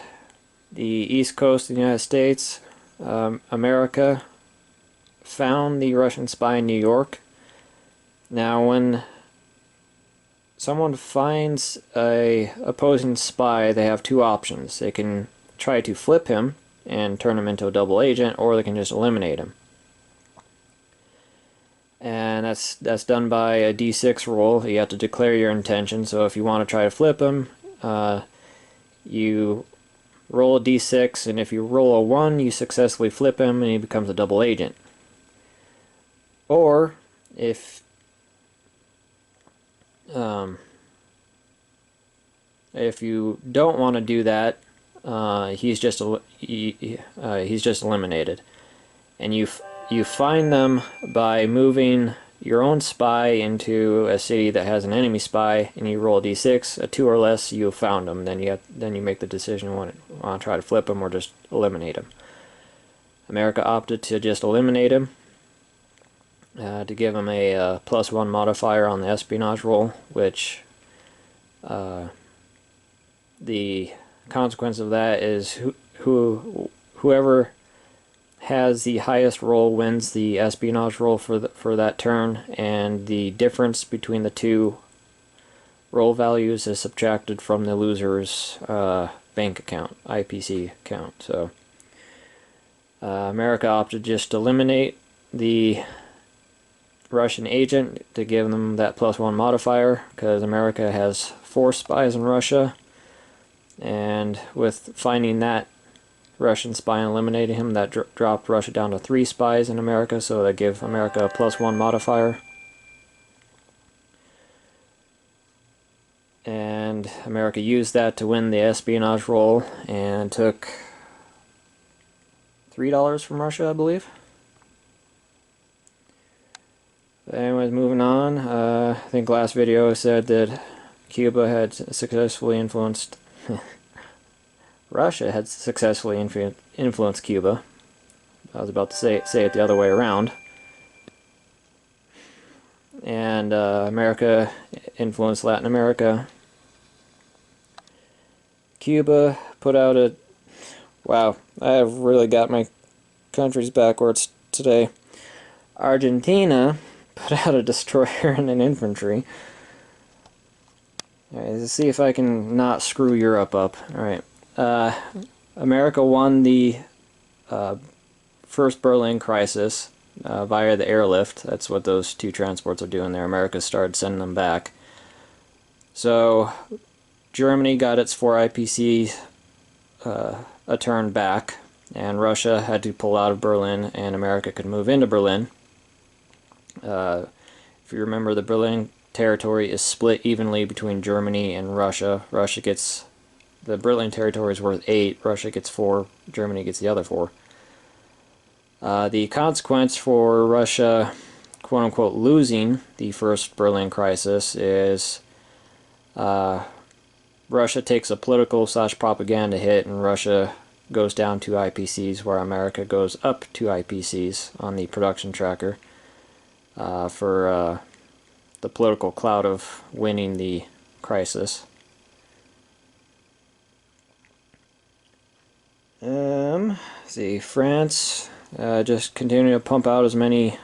the east coast of the United States, America found the Russian spy in New York. Now when someone finds a opposing spy, they have 2 options. They can try to flip him and turn him into a double agent, or they can just eliminate him. And that's done by a D6 roll. You have to declare your intention. So if you want to try to flip him, you roll a D6, and if you roll a 1, you successfully flip him and he becomes a double agent. Or if you don't want to do that, he's just eliminated, and you find them by moving your own spy into a city that has an enemy spy, and you roll a d6, a 2 or less, you found them. Then you make the decision want to try to flip them or just eliminate them. America opted to just eliminate him, to give him a +1 modifier on the espionage roll, which the consequence of that is whoever has the highest roll wins the espionage roll for that turn, and the difference between the two roll values is subtracted from the loser's bank account, IPC account. So America opted just to eliminate the Russian agent to give them that +1 modifier, because America has 4 spies in Russia, and with finding that Russian spy and eliminating him, that dropped Russia down to 3 spies in America, so that give America a +1 modifier. And America used that to win the espionage roll and took $3 from Russia, I believe. But anyways, moving on. I think last video said that Cuba had successfully influenced Russia had successfully influenced Cuba. I was about to say it the other way around. And America influenced Latin America. Cuba put out a... Wow, I have really got my countries backwards today. Argentina put out a destroyer and an infantry. Alright, let's see if I can not screw Europe up. Alright. America won the first Berlin crisis via the airlift. That's what those 2 transports are doing there. America started sending them back. So Germany got its 4 IPC a turn back, and Russia had to pull out of Berlin, and America could move into Berlin. If you remember, the Berlin territory is split evenly between Germany and Russia. The Berlin territory is worth 8, Russia gets 4, Germany gets the other 4. The consequence for Russia, quote-unquote, losing the first Berlin crisis is Russia takes a political/propaganda hit, and Russia goes down 2 IPCs, where America goes up 2 IPCs on the production tracker for the political clout of winning the crisis. See, France just continue to pump out as many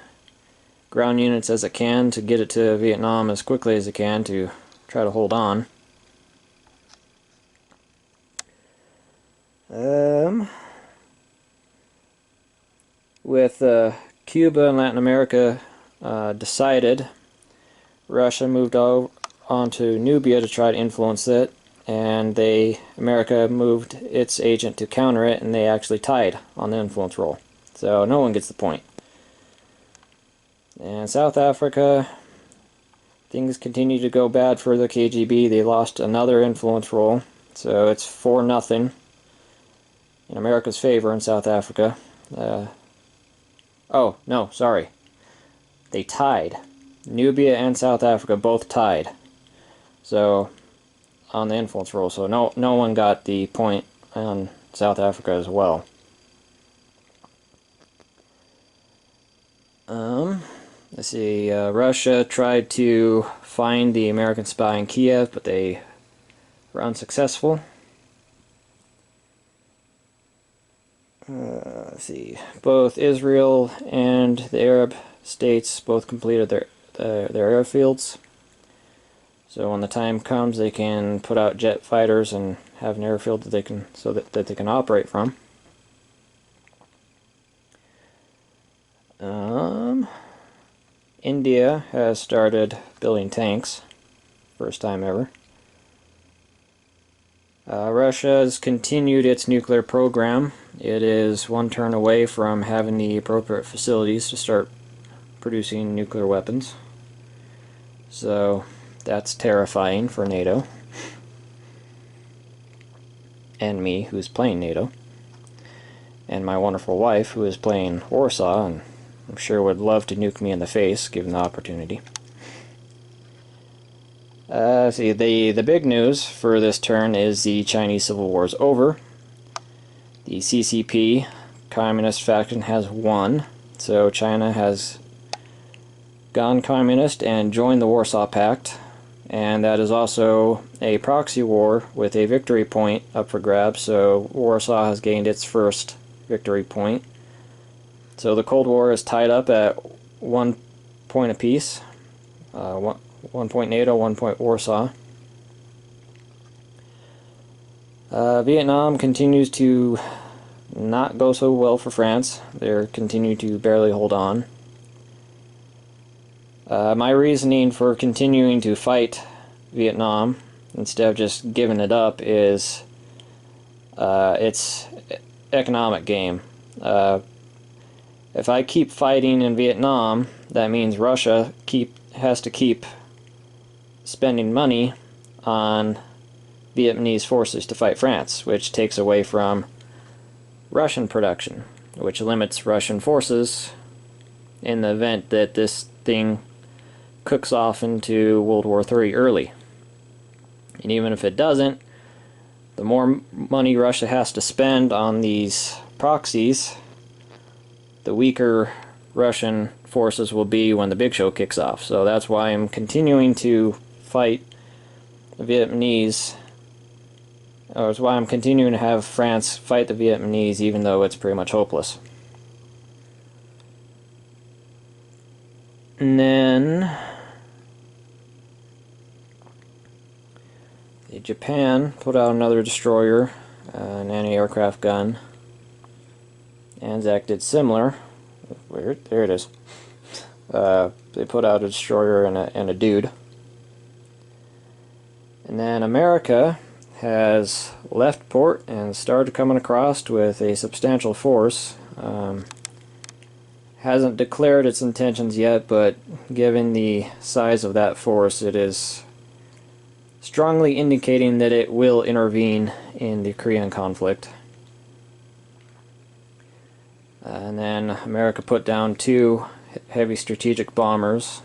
ground units as it can to get it to Vietnam as quickly as it can to try to hold on. With Cuba and Latin America decided, Russia moved on to Nubia to try to influence it, and America moved its agent to counter it, and they actually tied on the influence roll. So no one gets the point. And South Africa, things continue to go bad for the KGB. They lost another influence roll, so it's 4-0 in America's favor in South Africa. Oh, no, sorry. They tied. Nubia and South Africa both tied. So, on the influence roll, so no one got the point on South Africa as well. Let's see, Russia tried to find the American spy in Kiev, but they were unsuccessful. Let's see, both Israel and the Arab states both completed their airfields. So when the time comes, they can put out jet fighters and have an airfield that they can operate from. India has started building tanks, first time ever. Russia has continued its nuclear program. It is 1 turn away from having the appropriate facilities to start producing nuclear weapons. So that's terrifying for NATO. And me, who's playing NATO. And my wonderful wife, who is playing Warsaw and I'm sure would love to nuke me in the face given the opportunity. See, the big news for this turn is the Chinese Civil War is over. The CCP, Communist faction, has won, so China has gone communist and joined the Warsaw Pact, and that is also a proxy war with a victory point up for grabs, so Warsaw has gained its first victory point. So the Cold War is tied up at 1 point apiece, 1 point NATO, 1 point Warsaw. Vietnam continues to not go so well for France. They continue to barely hold on. My reasoning for continuing to fight Vietnam instead of just giving it up is it's economic game. If I keep fighting in Vietnam, that means Russia has to keep spending money on Vietnamese forces to fight France, which takes away from Russian production, which limits Russian forces in the event that this thing cooks off into World War III early. And even if it doesn't, the more money Russia has to spend on these proxies, the weaker Russian forces will be when the big show kicks off. So that's why I'm continuing to fight the Vietnamese, or that's why I'm continuing to have France fight the Vietnamese even though it's pretty much hopeless. And then Japan put out another destroyer, an anti-aircraft gun. Anzac did similar. Weird. There it is. They put out a destroyer and a dude. And then America has left port and started coming across with a substantial force. Hasn't declared its intentions yet, but given the size of that force, it is strongly indicating that it will intervene in the Korean conflict. And then America put down 2 heavy strategic bombers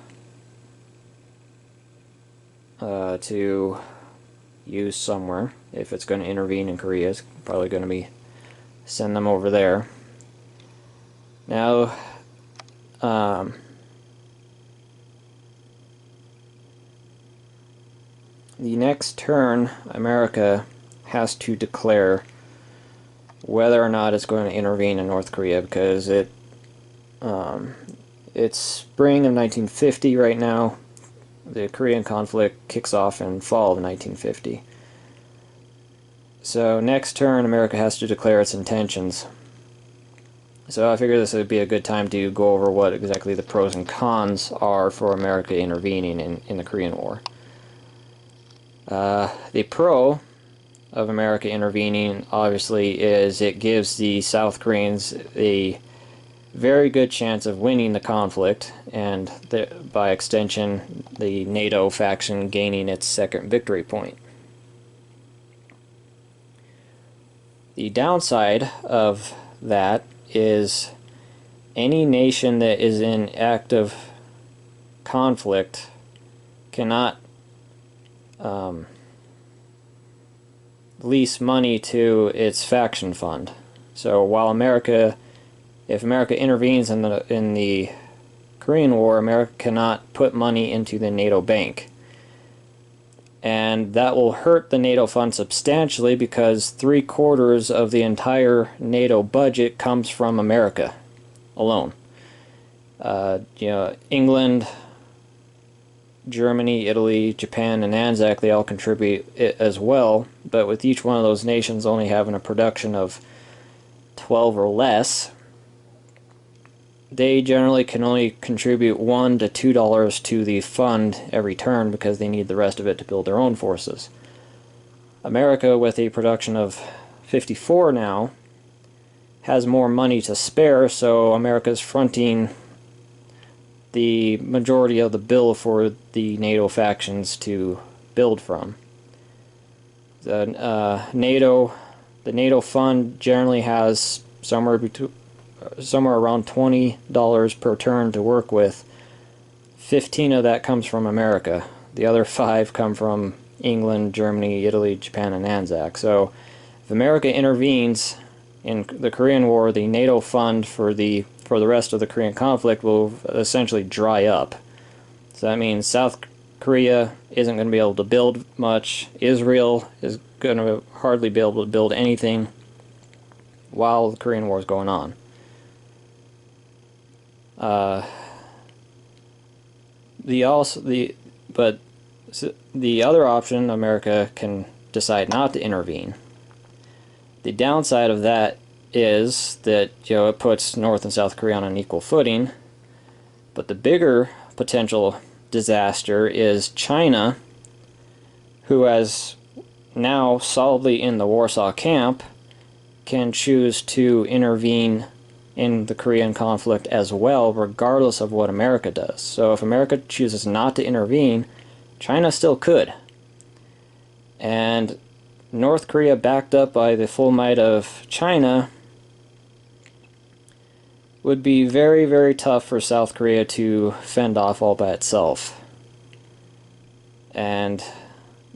to use somewhere. If it's going to intervene in Korea, it's probably going to be send them over there. Now, the next turn, America has to declare whether or not it's going to intervene in North Korea, because it's spring of 1950 right now. The Korean conflict kicks off in fall of 1950. So next turn, America has to declare its intentions. So I figure this would be a good time to go over what exactly the pros and cons are for America intervening in the Korean War. The pro of America intervening, obviously, is it gives the South Koreans a very good chance of winning the conflict, and by extension, the NATO faction gaining its second victory point. The downside of that is any nation that is in active conflict cannot lease money to its faction fund. So while if America intervenes in the Korean War, America cannot put money into the NATO bank. And that will hurt the NATO fund substantially, because 3/4 of the entire NATO budget comes from America alone. England, Germany, Italy, Japan, and Anzac, they all contribute it as well, but with each one of those nations only having a production of 12 or less, they generally can only contribute $1 to $2 to the fund every turn, because they need the rest of it to build their own forces. America, with a production of 54 now, has more money to spare, so America's fronting the majority of the bill for the NATO factions to build from. The NATO fund generally has somewhere somewhere around $20 per turn to work with. 15 of that comes from America. The other 5 come from England, Germany, Italy, Japan, and Anzac. So if America intervenes in the Korean War, the NATO fund for the rest of the Korean conflict will essentially dry up. So that means South Korea isn't going to be able to build much. Israel is going to hardly be able to build anything while the Korean War is going on. The other option, America can decide not to intervene. The downside of that is that, it puts North and South Korea on an equal footing. But the bigger potential disaster is China, who is now solidly in the Warsaw Camp, can choose to intervene in the Korean conflict as well, regardless of what America does. So if America chooses not to intervene, China still could. And North Korea, backed up by the full might of China, would be very, very tough for South Korea to fend off all by itself. And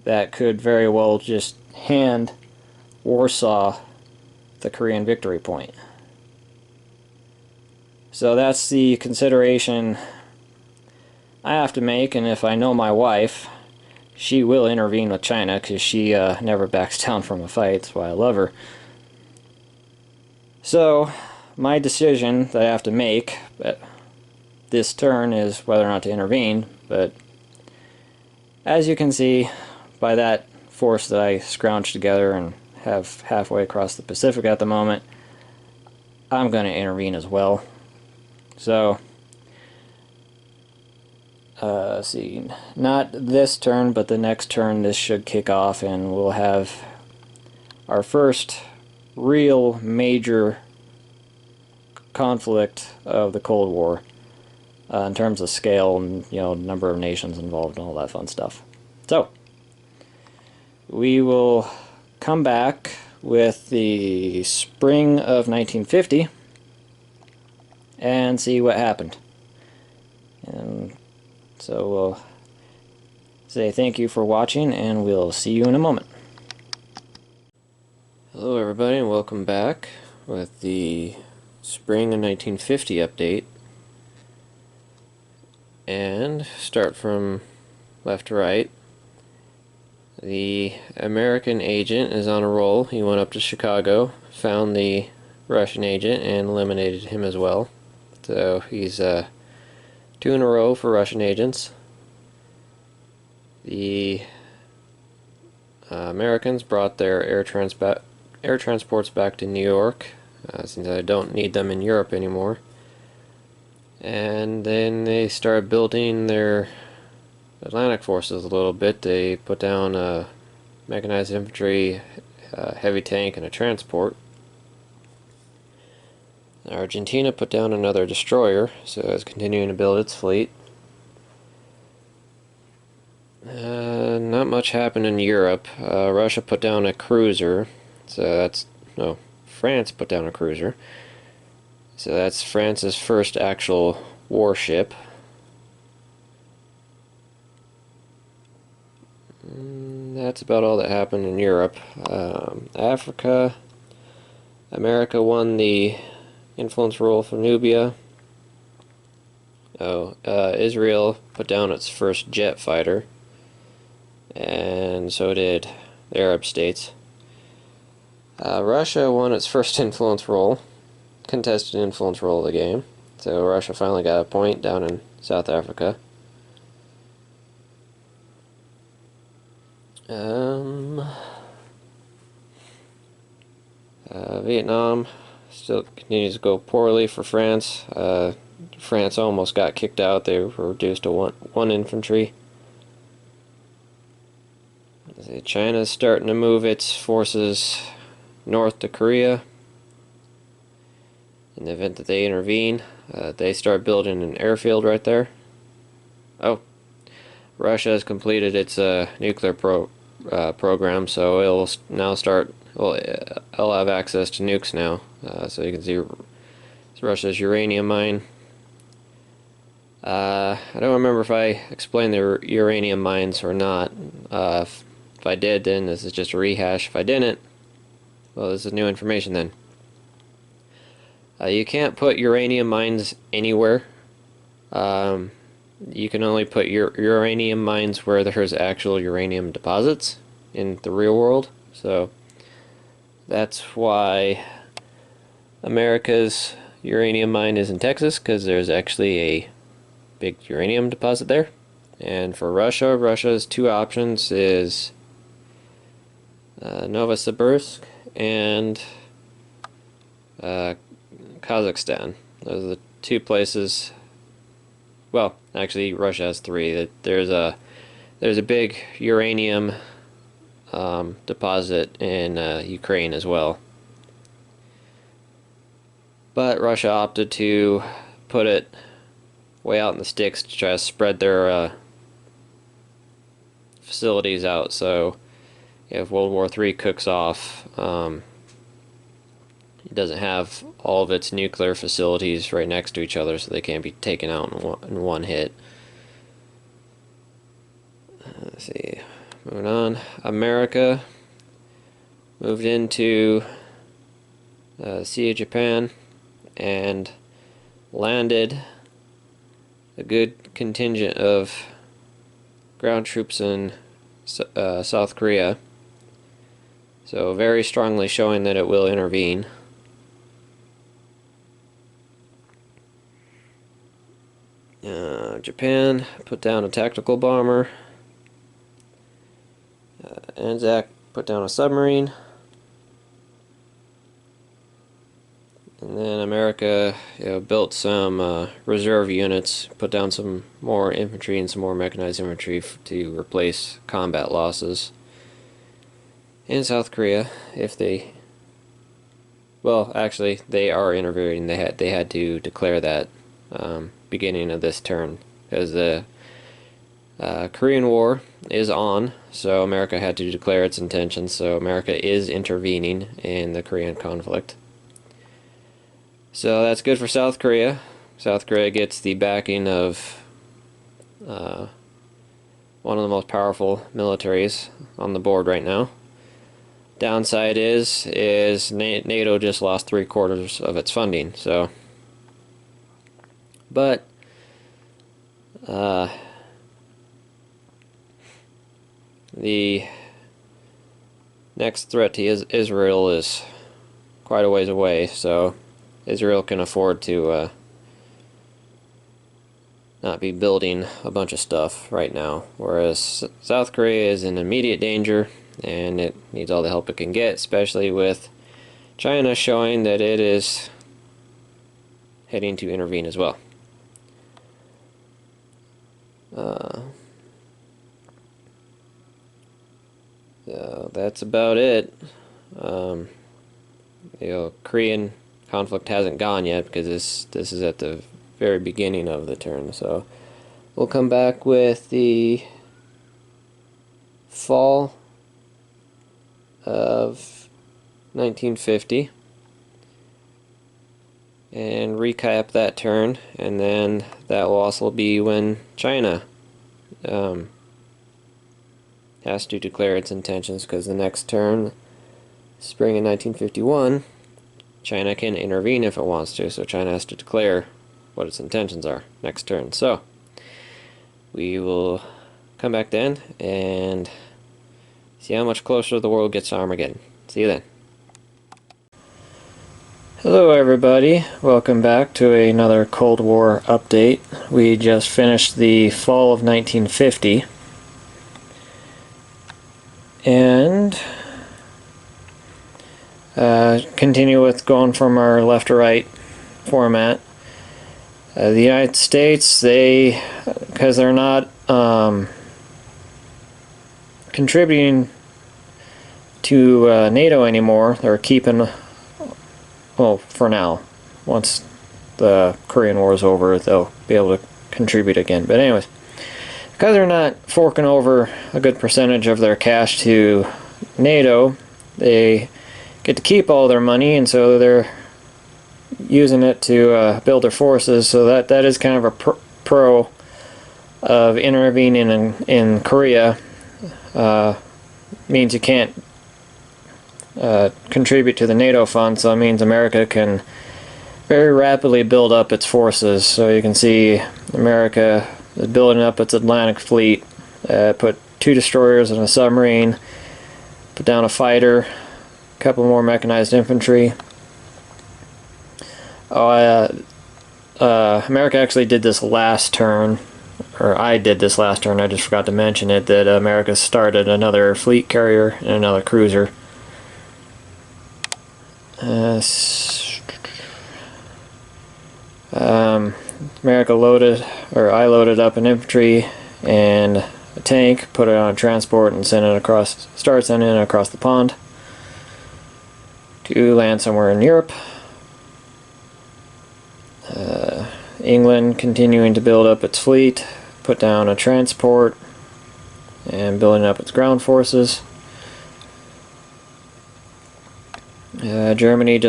that could very well just hand Warsaw the Korean victory point. So that's the consideration I have to make, and if I know my wife, she will intervene with China, because she never backs down from a fight. That's why I love her. So my decision that I have to make this turn is whether or not to intervene, but as you can see by that force that I scrounged together and have halfway across the Pacific at the moment, I'm going to intervene as well. So, see, not this turn, but the next turn this should kick off, and we'll have our first real major conflict of the Cold War in terms of scale and, number of nations involved and all that fun stuff. So, we will come back with the spring of 1950 and see what happened. And so we'll say thank you for watching, and we'll see you in a moment. Hello everybody, and welcome back with the spring of 1950 update. And start from left to right. The American agent is on a roll. He went up to Chicago, found the Russian agent, and eliminated him as well. So he's 2 in a row for Russian agents. The Americans brought their air transports back to New York, since they don't need them in Europe anymore. And then they started building their Atlantic forces a little bit. They put down a mechanized infantry, heavy tank, and a transport. Argentina put down another destroyer, so it's continuing to build its fleet. Not much happened in Europe. Russia put down a cruiser, so France put down a cruiser. So that's France's first actual warship. That's about all that happened in Europe. Africa, America won the influence role for Nubia. Israel put down its first jet fighter, and so did the Arab states. Russia won its first influence role, contested influence role of the game, so Russia finally got a point down in South Africa. Vietnam still continues to go poorly for France. France almost got kicked out. They were reduced to one infantry. China's starting to move its forces north to Korea. In the event that they intervene, they start building an airfield right there. Oh, Russia has completed its nuclear program, so it'll now start. Well, it'll have access to nukes now. So you can see It's Russia's uranium mine. I don't remember if I explained the uranium mines or not. If I did, then this is just a rehash. If I didn't, well, this is new information then. You can't put uranium mines anywhere. You can only put uranium mines where there's actual uranium deposits in the real world. So that's why America's uranium mine is in Texas, because there's actually a big uranium deposit there. And for Russia, Russia's two options is Novosibirsk and Kazakhstan. Those are the two places. Well, actually, Russia has three. There's a big uranium deposit in Ukraine as well. But Russia opted to put it way out in the sticks to try to spread their facilities out. So if World War III cooks off, it doesn't have all of its nuclear facilities right next to each other, so they can't be taken out in one hit. Let's see. Moving on. America moved into the Sea of Japan and landed a good contingent of ground troops in South Korea. So very strongly showing that it will intervene. Japan put down a tactical bomber. Anzac put down a submarine. And then America, built some reserve units, put down some more infantry and some more mechanized infantry to replace combat losses in South Korea. If they, well, actually, they are intervening. They had to declare that beginning of this turn, because the Korean War is on, so America had to declare its intentions. So America is intervening in the Korean conflict. So that's good for South Korea. South Korea gets the backing of one of the most powerful militaries on the board right now. Downside is NATO just lost 3/4 of its funding. So, but the next threat to Israel is quite a ways away. So Israel can afford to not be building a bunch of stuff right now, whereas South Korea is in immediate danger and it needs all the help it can get, especially with China showing that it is heading to intervene as well. So that's about it. Korean conflict hasn't gone yet, because this is at the very beginning of the turn. So we'll come back with the fall of 1950 and recap that turn, and then that will also be when China has to declare its intentions, because the next turn, spring of 1951, China can intervene if it wants to, so China has to declare what its intentions are next turn. So we will come back then and see how much closer the world gets to Armageddon. See you then. Hello everybody, welcome back to another Cold War update. We just finished the fall of 1950 and continue with going from our left to right format. The United States, because they're not contributing to NATO anymore, they're keeping, well, for now. Once the Korean War is over, they'll be able to contribute again. But anyways, because they're not forking over a good percentage of their cash to NATO, they get to keep all their money, and so they're using it to build their forces. So that is kind of a pro of intervening in Korea. Means you can't contribute to the NATO fund, so it means America can very rapidly build up its forces. So you can see America is building up its Atlantic fleet, put 2 destroyers and a submarine, put down a fighter, a couple more mechanized infantry. America actually did this last turn, or I did this last turn, I just forgot to mention it, that America started another fleet carrier and another cruiser. America I loaded up an infantry and a tank, put it on a transport, and started sending it across the pond to land somewhere in Europe. England continuing to build up its fleet, put down a transport, and building up its ground forces. Germany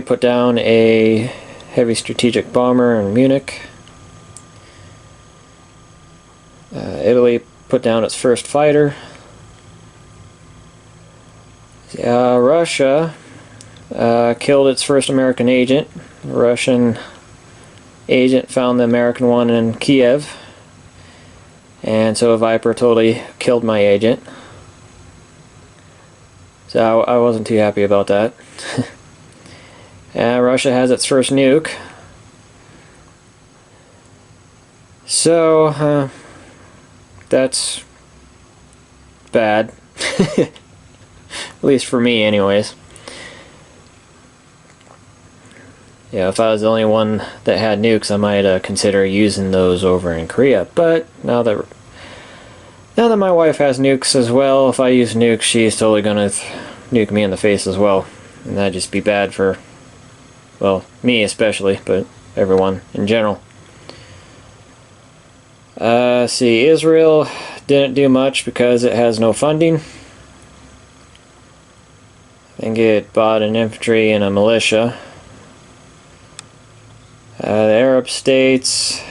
put down a heavy strategic bomber in Munich. Italy put down its first fighter. Russia killed its first American agent. The Russian agent found the American one in Kiev, and so Viper totally killed my agent. So I wasn't too happy about that. Russia has its first nuke. So that's bad. At least for me anyways. Yeah, if I was the only one that had nukes, I might consider using those over in Korea. But now that my wife has nukes as well, if I use nukes, she's totally gonna nuke me in the face as well, and that'd just be bad for, well, me especially, but everyone in general. See, Israel didn't do much because it has no funding. I think it bought an infantry and a militia. The Arab states,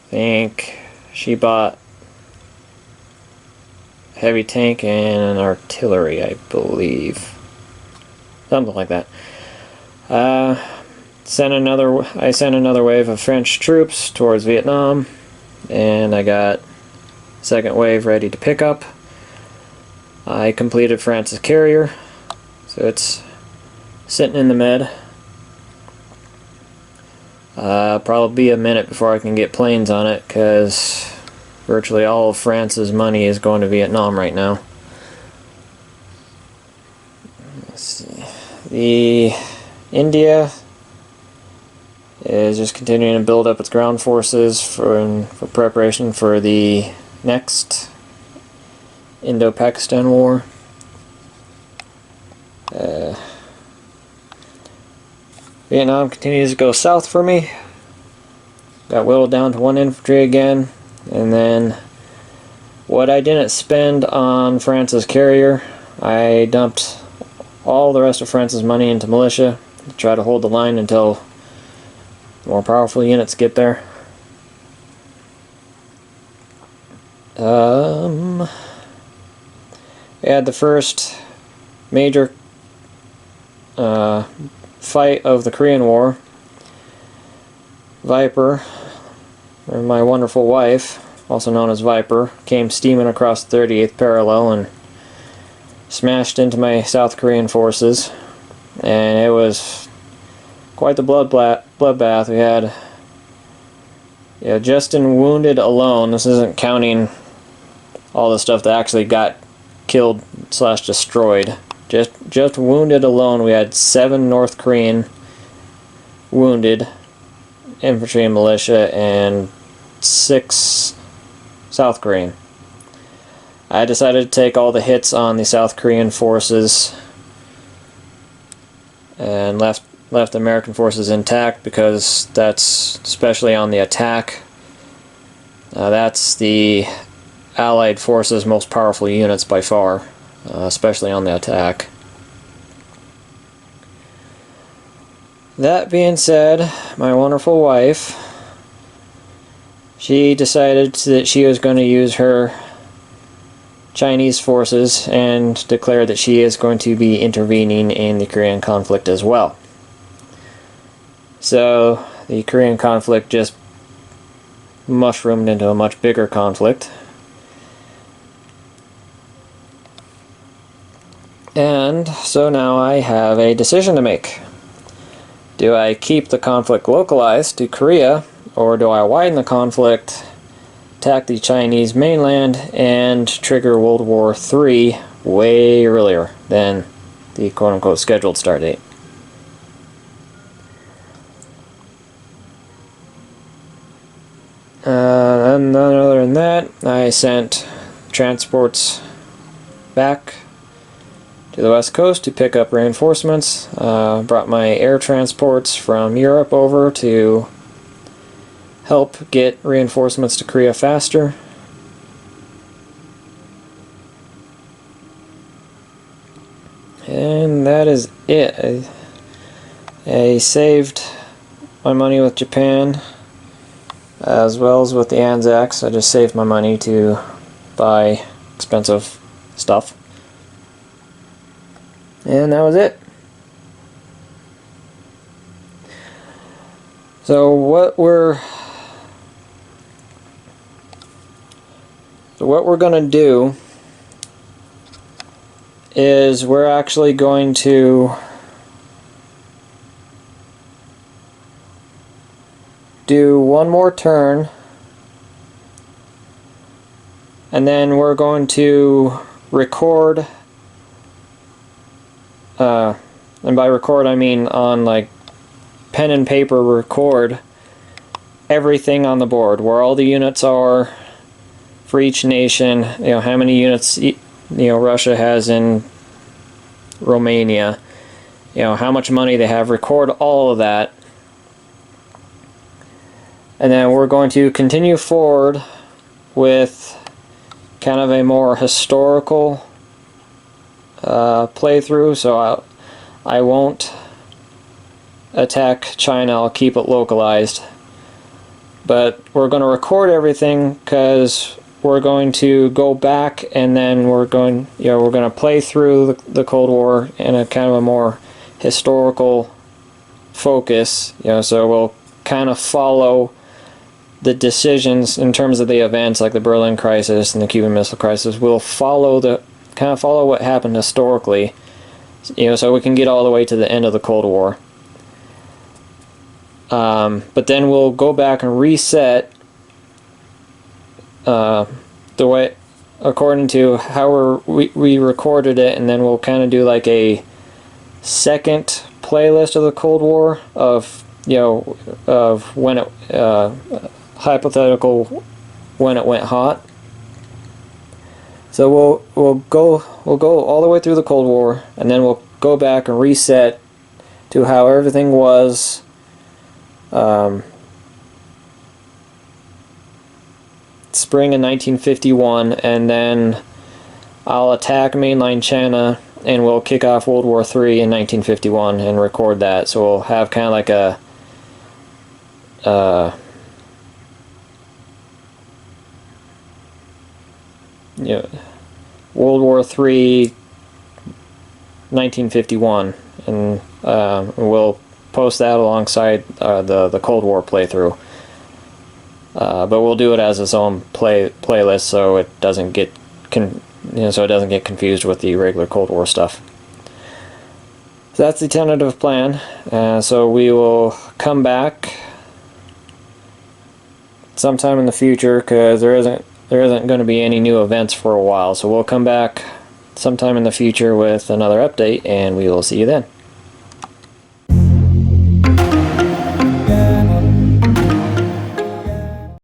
I think she bought a heavy tank and an artillery, I believe. Something like that. I sent another wave of French troops towards Vietnam, and I got second wave ready to pick up. I completed France's carrier, so it's sitting in the med. Probably be a minute before I can get planes on it, because virtually all of France's money is going to Vietnam right now. Let's see. The India is just continuing to build up its ground forces for preparation for the next Indo-Pakistan War. Vietnam continues to go south for me. Got whittled down to 1 infantry again, and then what I didn't spend on France's carrier, I dumped all the rest of France's money into militia to try to hold the line until more powerful units get there. We had the first major fight of the Korean War. Viper, or my wonderful wife, also known as Viper, came steaming across the 38th parallel and smashed into my South Korean forces, and it was quite the bloodbath. We had, just in wounded alone, this isn't counting all the stuff that actually got killed / destroyed. Just wounded alone, we had 7 North Korean wounded, infantry and militia, and 6 South Korean. I decided to take all the hits on the South Korean forces and left the American forces intact, because that's, especially on the attack, that's the Allied forces' most powerful units by far, especially on the attack. that being said, my wonderful wife, she decided that she was going to use her Chinese forces and declare that she is going to be intervening in the Korean conflict as well. So the Korean conflict just mushroomed into a much bigger conflict. And so now I have a decision to make. Do I keep the conflict localized to Korea, or do I widen the conflict, attack the Chinese mainland, and trigger World War III way earlier than the quote-unquote scheduled start date? And then other than that, I sent transports back to the west coast to pick up reinforcements. Brought my air transports from Europe over to help get reinforcements to Korea faster. And that is it. I saved my money with Japan as well as with the Anzacs. I just saved my money to buy expensive stuff. And that was it. So what we're going to do is we're actually going to do one more turn, and then we're going to record, and by record I mean on like pen and paper, record everything on the board, where all the units are for each nation, you know, how many units Russia has in Romania, you know, how much money they have, record all of that. And then we're going to continue forward with kind of a more historical playthrough. So I won't attack China, I'll keep it localized. But we're going to record everything because we're going to go back, and then we're going to play through the Cold War in a kind of a more historical focus. So we'll kind of follow the decisions in terms of the events, like the Berlin crisis and the Cuban Missile Crisis. We'll follow what happened historically, so we can get all the way to the end of the Cold War. But then we'll go back and reset the way according to how we recorded it, and then we'll kind of do like a second playlist of the Cold War of when it hypothetical when it went hot. So we'll go all the way through the Cold War, and then we'll go back and reset to how everything was spring of 1951, and then I'll attack mainland China, and we'll kick off World War III in 1951 and record that. So we'll have kind of like a World War III 1951, and we'll post that alongside the Cold War playthrough. But we'll do it as its own playlist, so it doesn't get confused with the regular Cold War stuff. So that's the tentative plan. So we will come back sometime in the future, because there isn't going to be any new events for a while. So we'll come back sometime in the future with another update, and we will see you then.